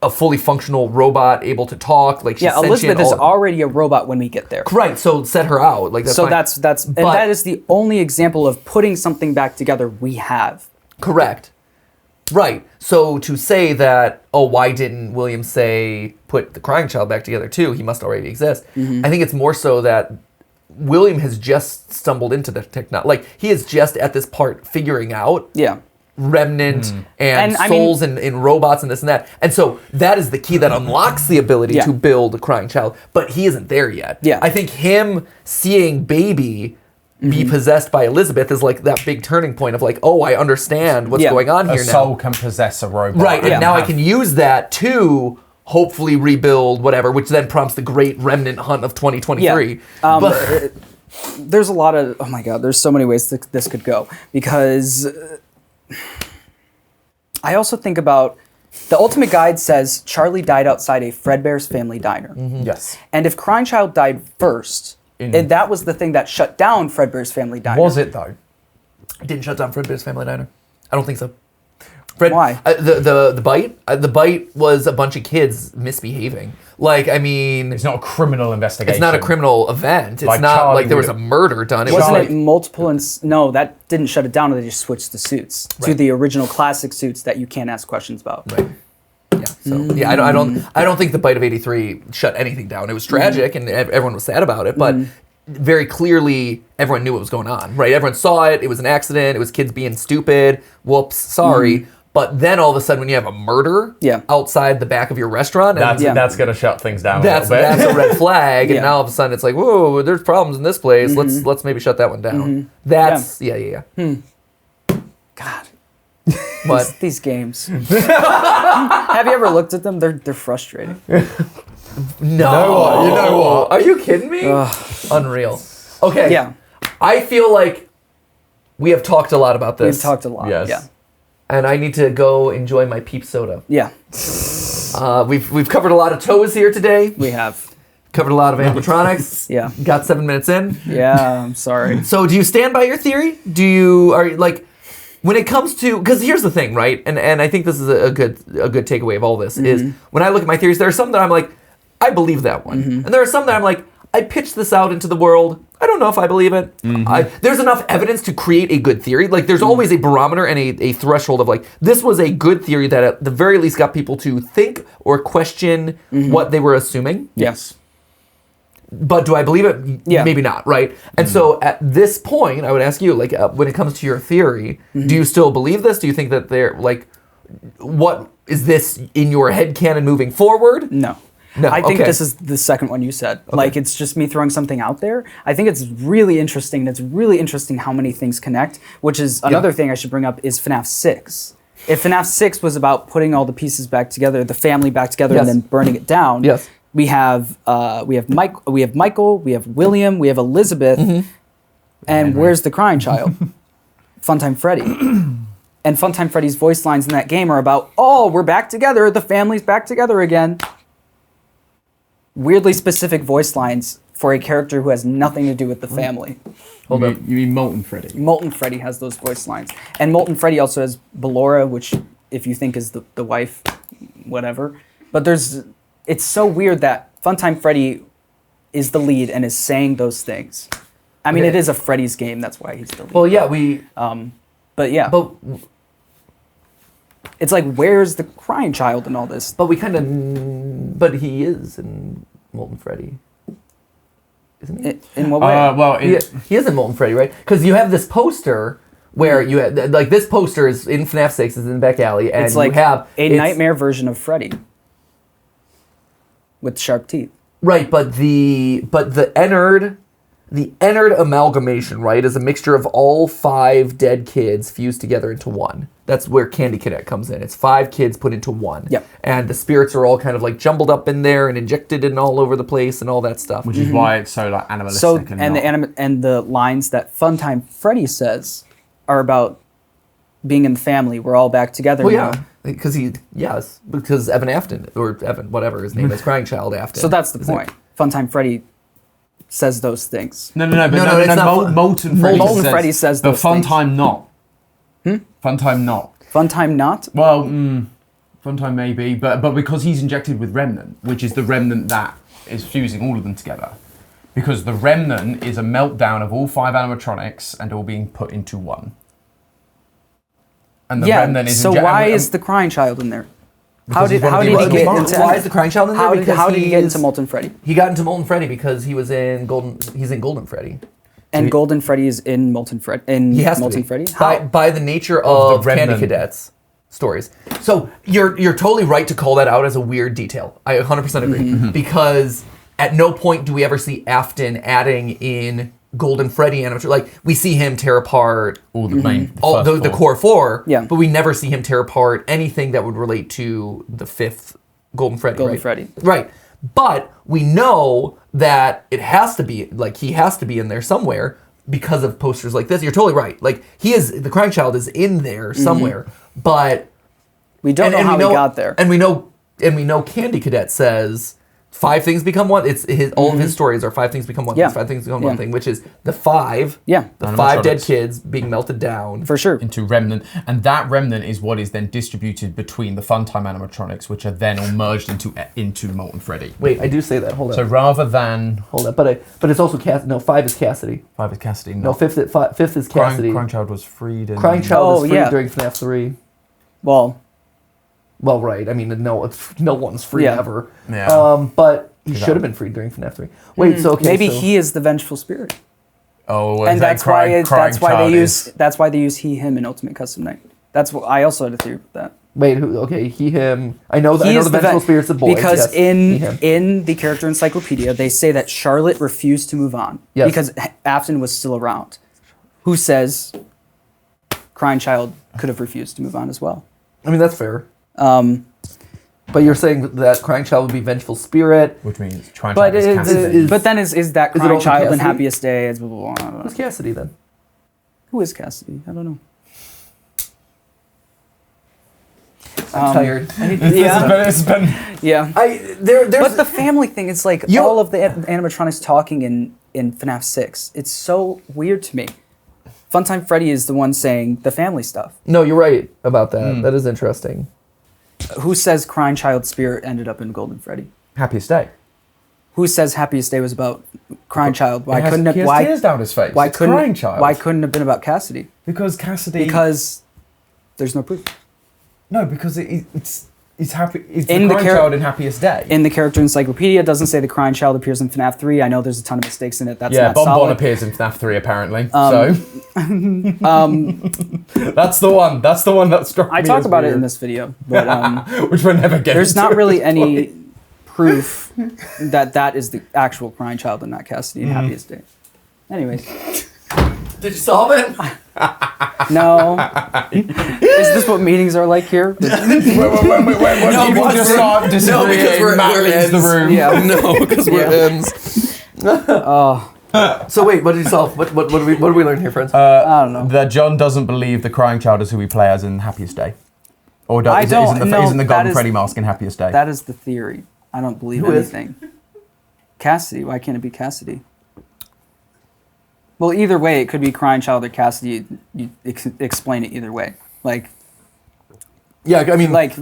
a fully functional robot able to talk. Like she's Elizabeth is already a robot when we get there. Right. So set her out. Like that's fine. And that is the only example of putting something back together we have. Correct. Right. So to say that, why didn't William say put the crying child back together too? He must already exist. I think it's more so that William has just stumbled into the technology. Like he is just at this part figuring out. Yeah. Remnant and souls in robots and this and that. And so that is the key that unlocks the ability to build a crying child, but he isn't there yet. Yeah. I think him seeing baby be possessed by Elizabeth is like that big turning point of like, I understand what's going on here now. A soul can possess a robot. Right, and now I can use that to hopefully rebuild whatever, which then prompts the great remnant hunt of 2023. But there's a lot of, there's so many ways this could go because... I also think about the Ultimate Guide says Charlie died outside a Fredbear's Family Diner. Yes. And if Crying Child died first, and that was the thing that shut down Fredbear's Family Diner. Was it though? It didn't shut down Fredbear's Family Diner. I don't think so. Why? The bite? The bite was a bunch of kids misbehaving. Like, I mean... It's not a criminal investigation. It's not a criminal event. It's not Charlie like there was a murder done. Wasn't it multiple... No, that didn't shut it down. They just switched the suits to the original classic suits that you can't ask questions about. Right. Yeah. So I don't think the bite of '83 shut anything down. It was tragic and everyone was sad about it, but very clearly everyone knew what was going on. Right. Everyone saw it. It was an accident. It was kids being stupid. Whoops. Sorry. But then all of a sudden, when you have a murder outside the back of your restaurant, that's going to shut things down a little bit. That's a red flag, and now all of a sudden it's like, whoa, there's problems in this place. Let's maybe shut that one down. That's God, what these games? Have you ever looked at them? They're frustrating. No, you know what? Are you kidding me? Unreal. Okay. Yeah. I feel like we have talked a lot about this. We've talked a lot. Yes. Yeah. And I need to go enjoy my peep soda. Yeah. We've covered a lot of toes here today. We have. Covered a lot of animatronics. Yeah. Got 7 minutes in. Yeah, I'm sorry. So do you stand by your theory? When it comes to, because here's the thing, right? And I think this is a good takeaway of all this is when I look at my theories, there are some that I'm like, I believe that one. And there are some that I'm like, I pitched this out into the world. I don't know if I believe it. There's enough evidence to create a good theory. Like there's always a barometer and a threshold of like, this was a good theory that at the very least got people to think or question what they were assuming. Yes. But do I believe it? Yeah. Maybe not, right? And so at this point, I would ask you, like, when it comes to your theory, do you still believe this? Do you think that what is this in your head canon moving forward? No. I think this is the second one you said. Okay. Like, it's just me throwing something out there. I think it's really interesting. And it's really interesting how many things connect, which is another thing I should bring up is FNAF 6. If FNAF 6 was about putting all the pieces back together, the family back together, and then burning it down, we have Michael, we have William, we have Elizabeth, and where's the crying child? Funtime Freddy. And Funtime Freddy's voice lines in that game are about, we're back together, the family's back together again. Weirdly specific voice lines for a character who has nothing to do with the family. Hold up. You mean Molten Freddy? Molten Freddy has those voice lines. And Molten Freddy also has Ballora, which if you think is the wife, whatever. But it's so weird that Funtime Freddy is the lead and is saying those things. I mean, it is a Freddy's game, that's why he's the lead. Well, yeah, But yeah. But it's like, where's the crying child in all this? But but he is in Molten Freddy, isn't he? In what way? He is in Molten Freddy, right? Because you have this poster where you have, like, this poster is in FNAF 6, is in Back Alley, and it's like you have a nightmare version of Freddy with sharp teeth. Right, but the Ennard the Ennard amalgamation, right, is a mixture of all 5 dead kids fused together into one. That's where Candy Cadet comes in. It's 5 kids put into one. Yep. And the spirits are all kind of like jumbled up in there and injected in all over the place and all that stuff. Which is why it's so like animalistic. So and and the lines that Funtime Freddy says are about being in the family. We're all back together. Well, now. yeah, because Evan Afton, or Evan, whatever his name is, Crying Child Afton. So that's the point. Funtime Freddy says those things. No, Molten Freddy says but those things. Funtime not. Funtime not. Funtime not? Well, Funtime maybe, but because he's injected with Remnant, which is the Remnant that is fusing all of them together. Because the Remnant is a meltdown of all 5 animatronics and all being put into one. And the Remnant is so why is the Crying Child in there? How did he get into? Why is the Crying Child in there? How did he get into Molten Freddy? He got into Molten Freddy because he was in Golden. He's in Golden Freddy. And Golden Freddy is in Molten Freddy. He has Molten to be. Freddy. By the nature of the Candy Remnant. Cadets stories. So you're totally right to call that out as a weird detail. I 100% agree because at no point do we ever see Afton adding in Golden Freddy animatronic. Like we see him tear apart all the main, the core 4. Yeah. But we never see him tear apart anything that would relate to the 5th Golden Freddy. Golden right? Freddy. Right. But we know that it has to be like he has to be in there somewhere because of posters like this. You're totally right. Like the Crying Child is in there somewhere, but we don't know how he got there. And we know Candy Cadet says 5 things become one. It's all of his stories are 5 things become one. Yeah. 5 things become one thing, which is the 5. Yeah. The 5 dead kids being melted down. For sure. Into Remnant, and that Remnant is what is then distributed between the Funtime animatronics, which are then all merged into Molten Freddy. Wait, I do say that. Hold on. So rather than but it's also Cassidy. No, 5 is Cassidy. 5 is Cassidy. No, 5th is Cassidy. Crying Child was freed. Crying Child was freed during FNAF 3. Well, right. I mean, no one's free ever. Yeah. But he should have been freed during FNAF 3. Wait, so okay. Maybe he is the vengeful spirit. Oh, and that's why they use he him in Ultimate Custom Night. That's what I also had a theory with that. Wait, who? Okay, he him. I know the vengeful spirit's the boy. Because in the character encyclopedia, they say that Charlotte refused to move on because Afton was still around. Who says Crying Child could have refused to move on as well? I mean, that's fair. But you're saying that Crying Child would be vengeful spirit, which means Crying Child is Cassidy. But then is that Crying Child in Happiest Day? Who's Cassidy then? Who is Cassidy? I don't know. I'm tired. It's been But the family thing is like all of the animatronics talking in FNAF 6. It's so weird to me. Funtime Freddy is the one saying the family stuff. No, you're right about that. That is interesting. Who says Crying Child's spirit ended up in Golden Freddy? Happiest Day. Who says Happiest Day was about Crying Child? He has tears down his face. Why Crying Child? Why couldn't it have been about Cassidy? Because there's no proof. No, because it's happy. It's the Crying Child in Happiest Day. In the character encyclopedia, it doesn't say the Crying Child appears in FNAF 3. I know there's a ton of mistakes in it. That's not solid. Bonbon appears in FNAF 3 apparently. That's the one. That's the one that struck me. I talk about it in this video, but which we're never getting. There's not really any proof that is the actual Crying Child and not Cassidy in Happiest Day. Anyways. Did you solve it? No. Is this what meetings are like here? When people just start disagreeing, Matt leaves the room. Yeah. No, because we're ends. So wait, what did you solve? What did we learn here, friends? I don't know. That John doesn't believe the Crying Child is who we play as in Happiest Day. Or is in the Golden Freddy mask in Happiest Day? That is the theory. I don't believe anything. Cassidy. Why can't it be Cassidy? Well, either way, it could be Crying Child or Cassidy. You explain it either way. Like, yeah, I mean, like,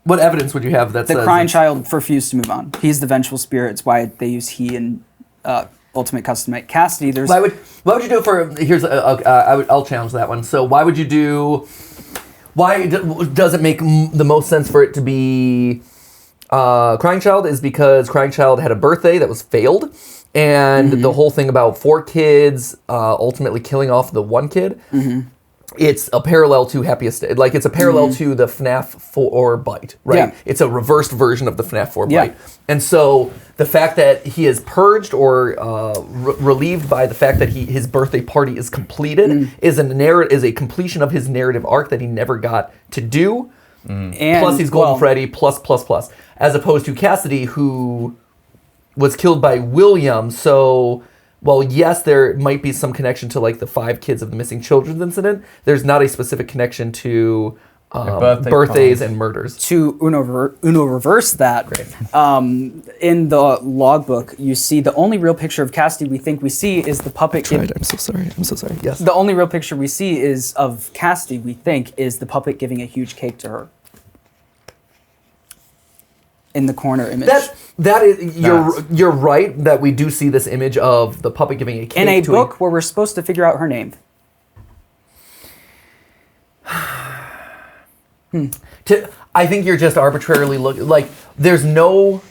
what evidence would you have that the Crying Child refused to move on? He's the vengeful spirit. It's why they use he in Ultimate Custom Night. Cassidy, there's. Why would you do it for? I'll challenge that one. So why would you do? Why does it make the most sense for it to be Crying Child? Is because Crying Child had a birthday that was failed. And the whole thing about 4 kids ultimately killing off the one kid it's a parallel to Happiest Day. Like, it's a parallel to the FNAF 4 bite, right? Yeah. It's a reversed version of the FNAF 4 Yeah. bite. And so the fact that he is purged or relieved by the fact that his birthday party is completed is a completion of his narrative arc that he never got to do. And, Plus he's Golden Freddy, plus. As opposed to Cassidy, who was killed by William, so... Well, yes, there might be some connection to like the 5 kids of the missing children's incident. There's not a specific connection to birthdays and murders. To Uno reverse that, in the logbook, you see the only real picture of Cassidy we think we see is the puppet. I'm so sorry. Yes. The only real picture we see is of Cassidy, we think, is the puppet giving a huge cake to her. In the corner image. That is, you're right that we do see this image of the puppet giving a cake in a book where we're supposed to figure out her name. I think you're just arbitrarily looking, like, there's no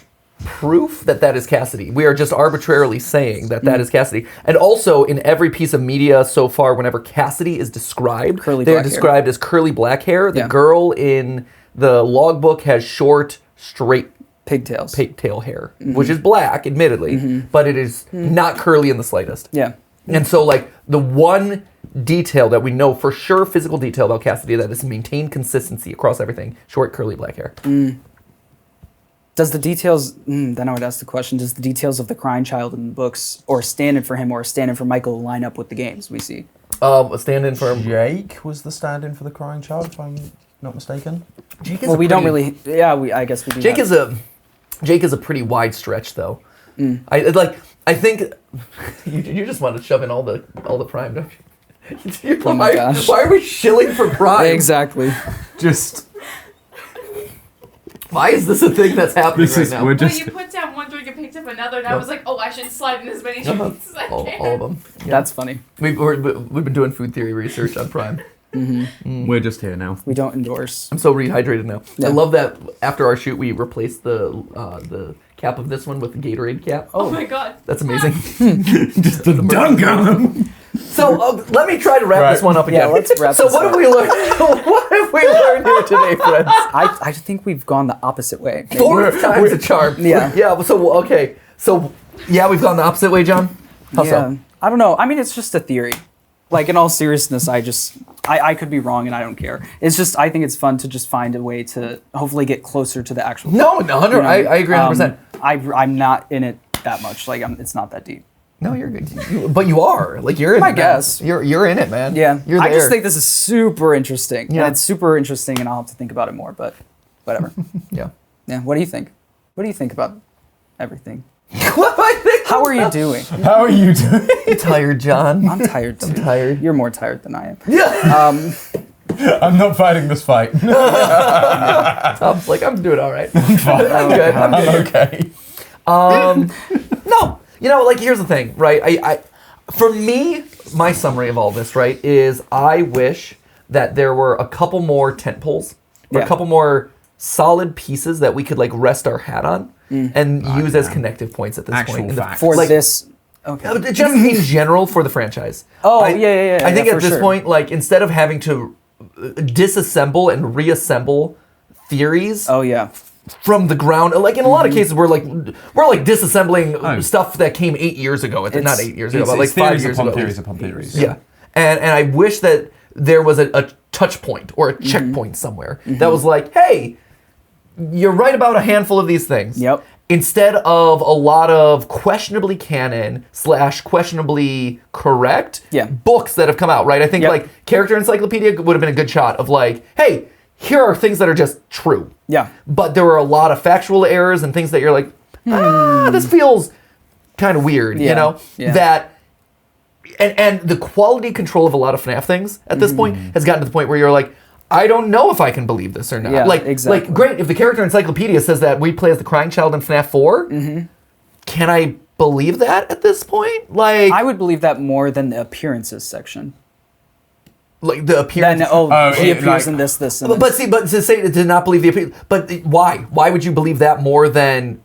proof that is Cassidy. We are just arbitrarily saying that is Cassidy. And also, in every piece of media so far, whenever Cassidy is described, they're described as curly black hair. The girl in the logbook has short, straight pigtail hair, which is black, admittedly, but it is not curly in the slightest. Yeah. And so, like, the one detail that we know for sure, physical detail about Cassidy that has maintained consistency across everything, short, curly, black hair. Does the details, then I would ask the question, does the details of the crying child in the books, or stand-in for him, or stand-in for Michael, line up with the games we see? A stand-in for... Jake was the stand-in for the crying child, if I'm not mistaken. I guess we do. Jake is a pretty wide stretch, though. I think you just want to shove in all the Prime, don't you? Why are we shilling for Prime? Exactly. Why is this a thing that's happening right now? Well, you put down one drink and picked up another, and I was like, oh, I should slide in as many drinks as I can. All of them. Yeah. That's funny. We've been doing food theory research on Prime. We're just here now. We don't endorse. I'm so rehydrated now. Yeah. I love that after our shoot we replaced the cap of this one with the Gatorade cap. Oh my god. That's amazing. Just the dunk. So let me try to wrap this one up again. Yeah, let's wrap so this what up. have we learned? What have we learned here today, friends? I think we've gone the opposite way. Maybe. 4 times a charm. Yeah. Yeah. So okay. So yeah, we've gone the opposite way, John. How so? I don't know. I mean, it's just a theory. Like, in all seriousness, I could be wrong and I don't care. It's just, I think it's fun to just find a way to hopefully get closer to the actual. No, 100. I agree 100%. I'm not in it that much. Like, it's not that deep. No, you're good. But you are. Like, you're in it. I guess. You're in it, man. Yeah. You're there. I just think this is super interesting. Yeah. And it's super interesting, and I'll have to think about it more, but whatever. Yeah. Yeah. What do you think? What do you think about everything? What do I think? How are you doing? How are you doing? I'm tired, John. I'm tired too. I'm tired. You're more tired than I am. Yeah. I'm not fighting this fight. Tom's like, I'm doing all right. I'm good. I'm okay. No, like, here's the thing, right? I for me, my summary of all this, right, is I wish that there were a couple more tent poles, or a couple more solid pieces that we could like rest our hat on and use as connective points at this point. For this. Okay. Just in general for the franchise. Oh, yeah. I think at this point, like, instead of having to disassemble and reassemble theories. Oh, yeah. From the ground, like in a lot of cases, we're disassembling stuff that came 8 years ago. Not 8 years ago, but like 5 years ago. Theories upon theories. Yeah, and I wish that there was a touch point or a checkpoint somewhere that was like, hey, you're right about a handful of these things. Yep. Instead of a lot of questionably canon / questionably correct books that have come out, right? I think like Character Encyclopedia would have been a good shot of like, hey, here are things that are just true. Yeah. But there were a lot of factual errors and things that you're like, this feels kind of weird, you know? Yeah. That, and the quality control of a lot of FNAF things at this point has gotten to the point where you're like, I don't know if I can believe this or not. Yeah, like great, if the Character Encyclopedia says that we play as the crying child in FNAF 4, can I believe that at this point? Like, I would believe that more than the appearances section. Like the appearance. Then, he appears in this, and but to not believe the appearance. But why? Why would you believe that more than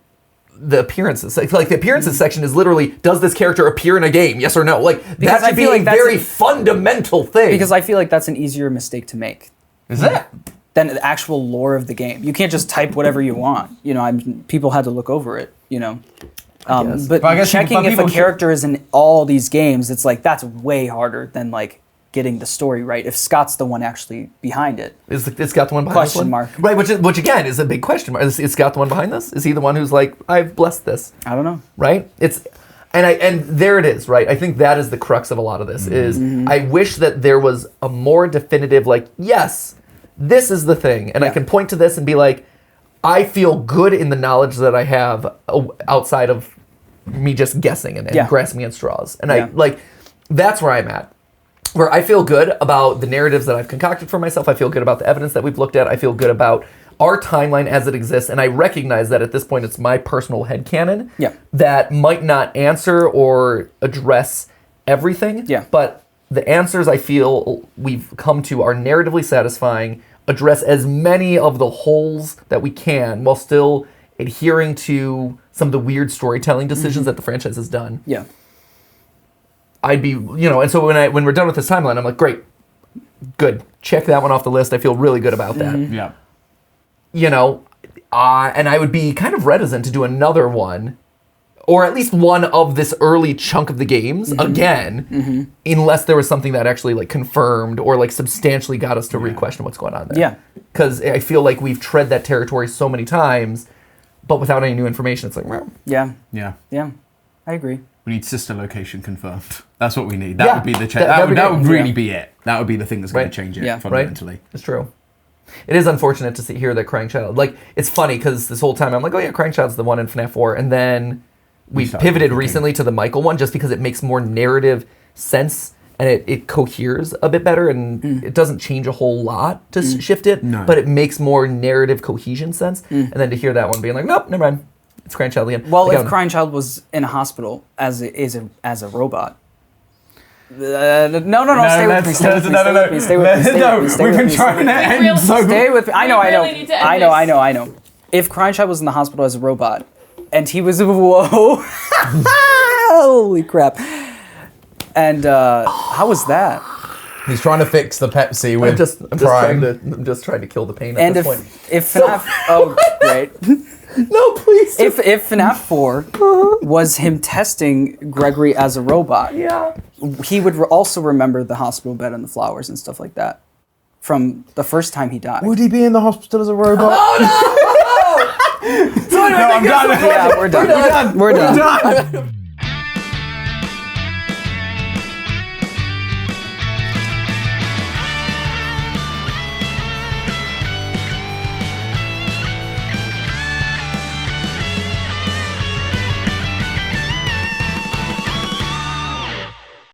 the appearances. Like the appearances section is literally, does this character appear in a game? Yes or no? Like that should be a very fundamental thing. Because I feel like that's an easier mistake to make. Is that? Than the actual lore of the game. You can't just type whatever you want. You know, people had to look over it. You know. But I guess checking if a character is in all these games, it's like that's way harder than like getting the story right. If Scott's the one actually behind it, is Scott the one behind question mark? Right, which again is a big question mark. Is Scott the one behind this? Is he the one who's like, I've blessed this? I don't know. Right? And there it is. Right? I think that is the crux of a lot of this. Is I wish that there was a more definitive like, yes, this is the thing, and I can point to this and be like, I feel good in the knowledge that I have outside of me just guessing and grasping at straws. And I like that's where I'm at. Where I feel good about the narratives that I've concocted for myself. I feel good about the evidence that we've looked at. I feel good about our timeline as it exists. And I recognize that at this point, it's my personal headcanon that might not answer or address everything. Yeah. But the answers I feel we've come to are narratively satisfying, address as many of the holes that we can while still adhering to some of the weird storytelling decisions that the franchise has done. Yeah. I'd be, and so when we're done with this timeline, I'm like, great, good, check that one off the list. I feel really good about that. Yeah. And I would be kind of reticent to do another one, or at least one of this early chunk of the games again, unless there was something that actually like confirmed or like substantially got us to re-question what's going on there. Yeah. Because I feel like we've tread that territory so many times, but without any new information, it's like, well. Yeah. Yeah. Yeah. I agree. We need sister location confirmed. That's what we need. That would be the change. That That would would really be it. That would be the thing that's going Right. to change it Yeah. fundamentally. Right? It's true. It is unfortunate to hear that Crying Child. Like, it's funny because this whole time I'm like, oh yeah, Crying Child's the one in FNAF 4. And then we've pivoted recently to the Michael one just because it makes more narrative sense and it coheres a bit better and it doesn't change a whole lot to shift it, but it makes more narrative cohesion sense. And then to hear that one being like, nope, never mind. It's Crying Child again. Well, like, if Crying Child was in a hospital as a robot. No, stay with me. Stay with me. Stay with me. No, we've been trying to end so Stay with me. I know. really need to end I know. If Crying Child was in the hospital as a robot, and he was whoa, holy crap! And how was that? He's trying to fix the Pepsi with I'm just trying to kill the pain at this point. If FNAF, oh great. No, please. If FNAF 4 was him testing Gregory as a robot, he would also remember the hospital bed and the flowers and stuff like that from the first time he died. Would he be in the hospital as a robot? Oh no! I'm done. Yeah, we're done. We're done.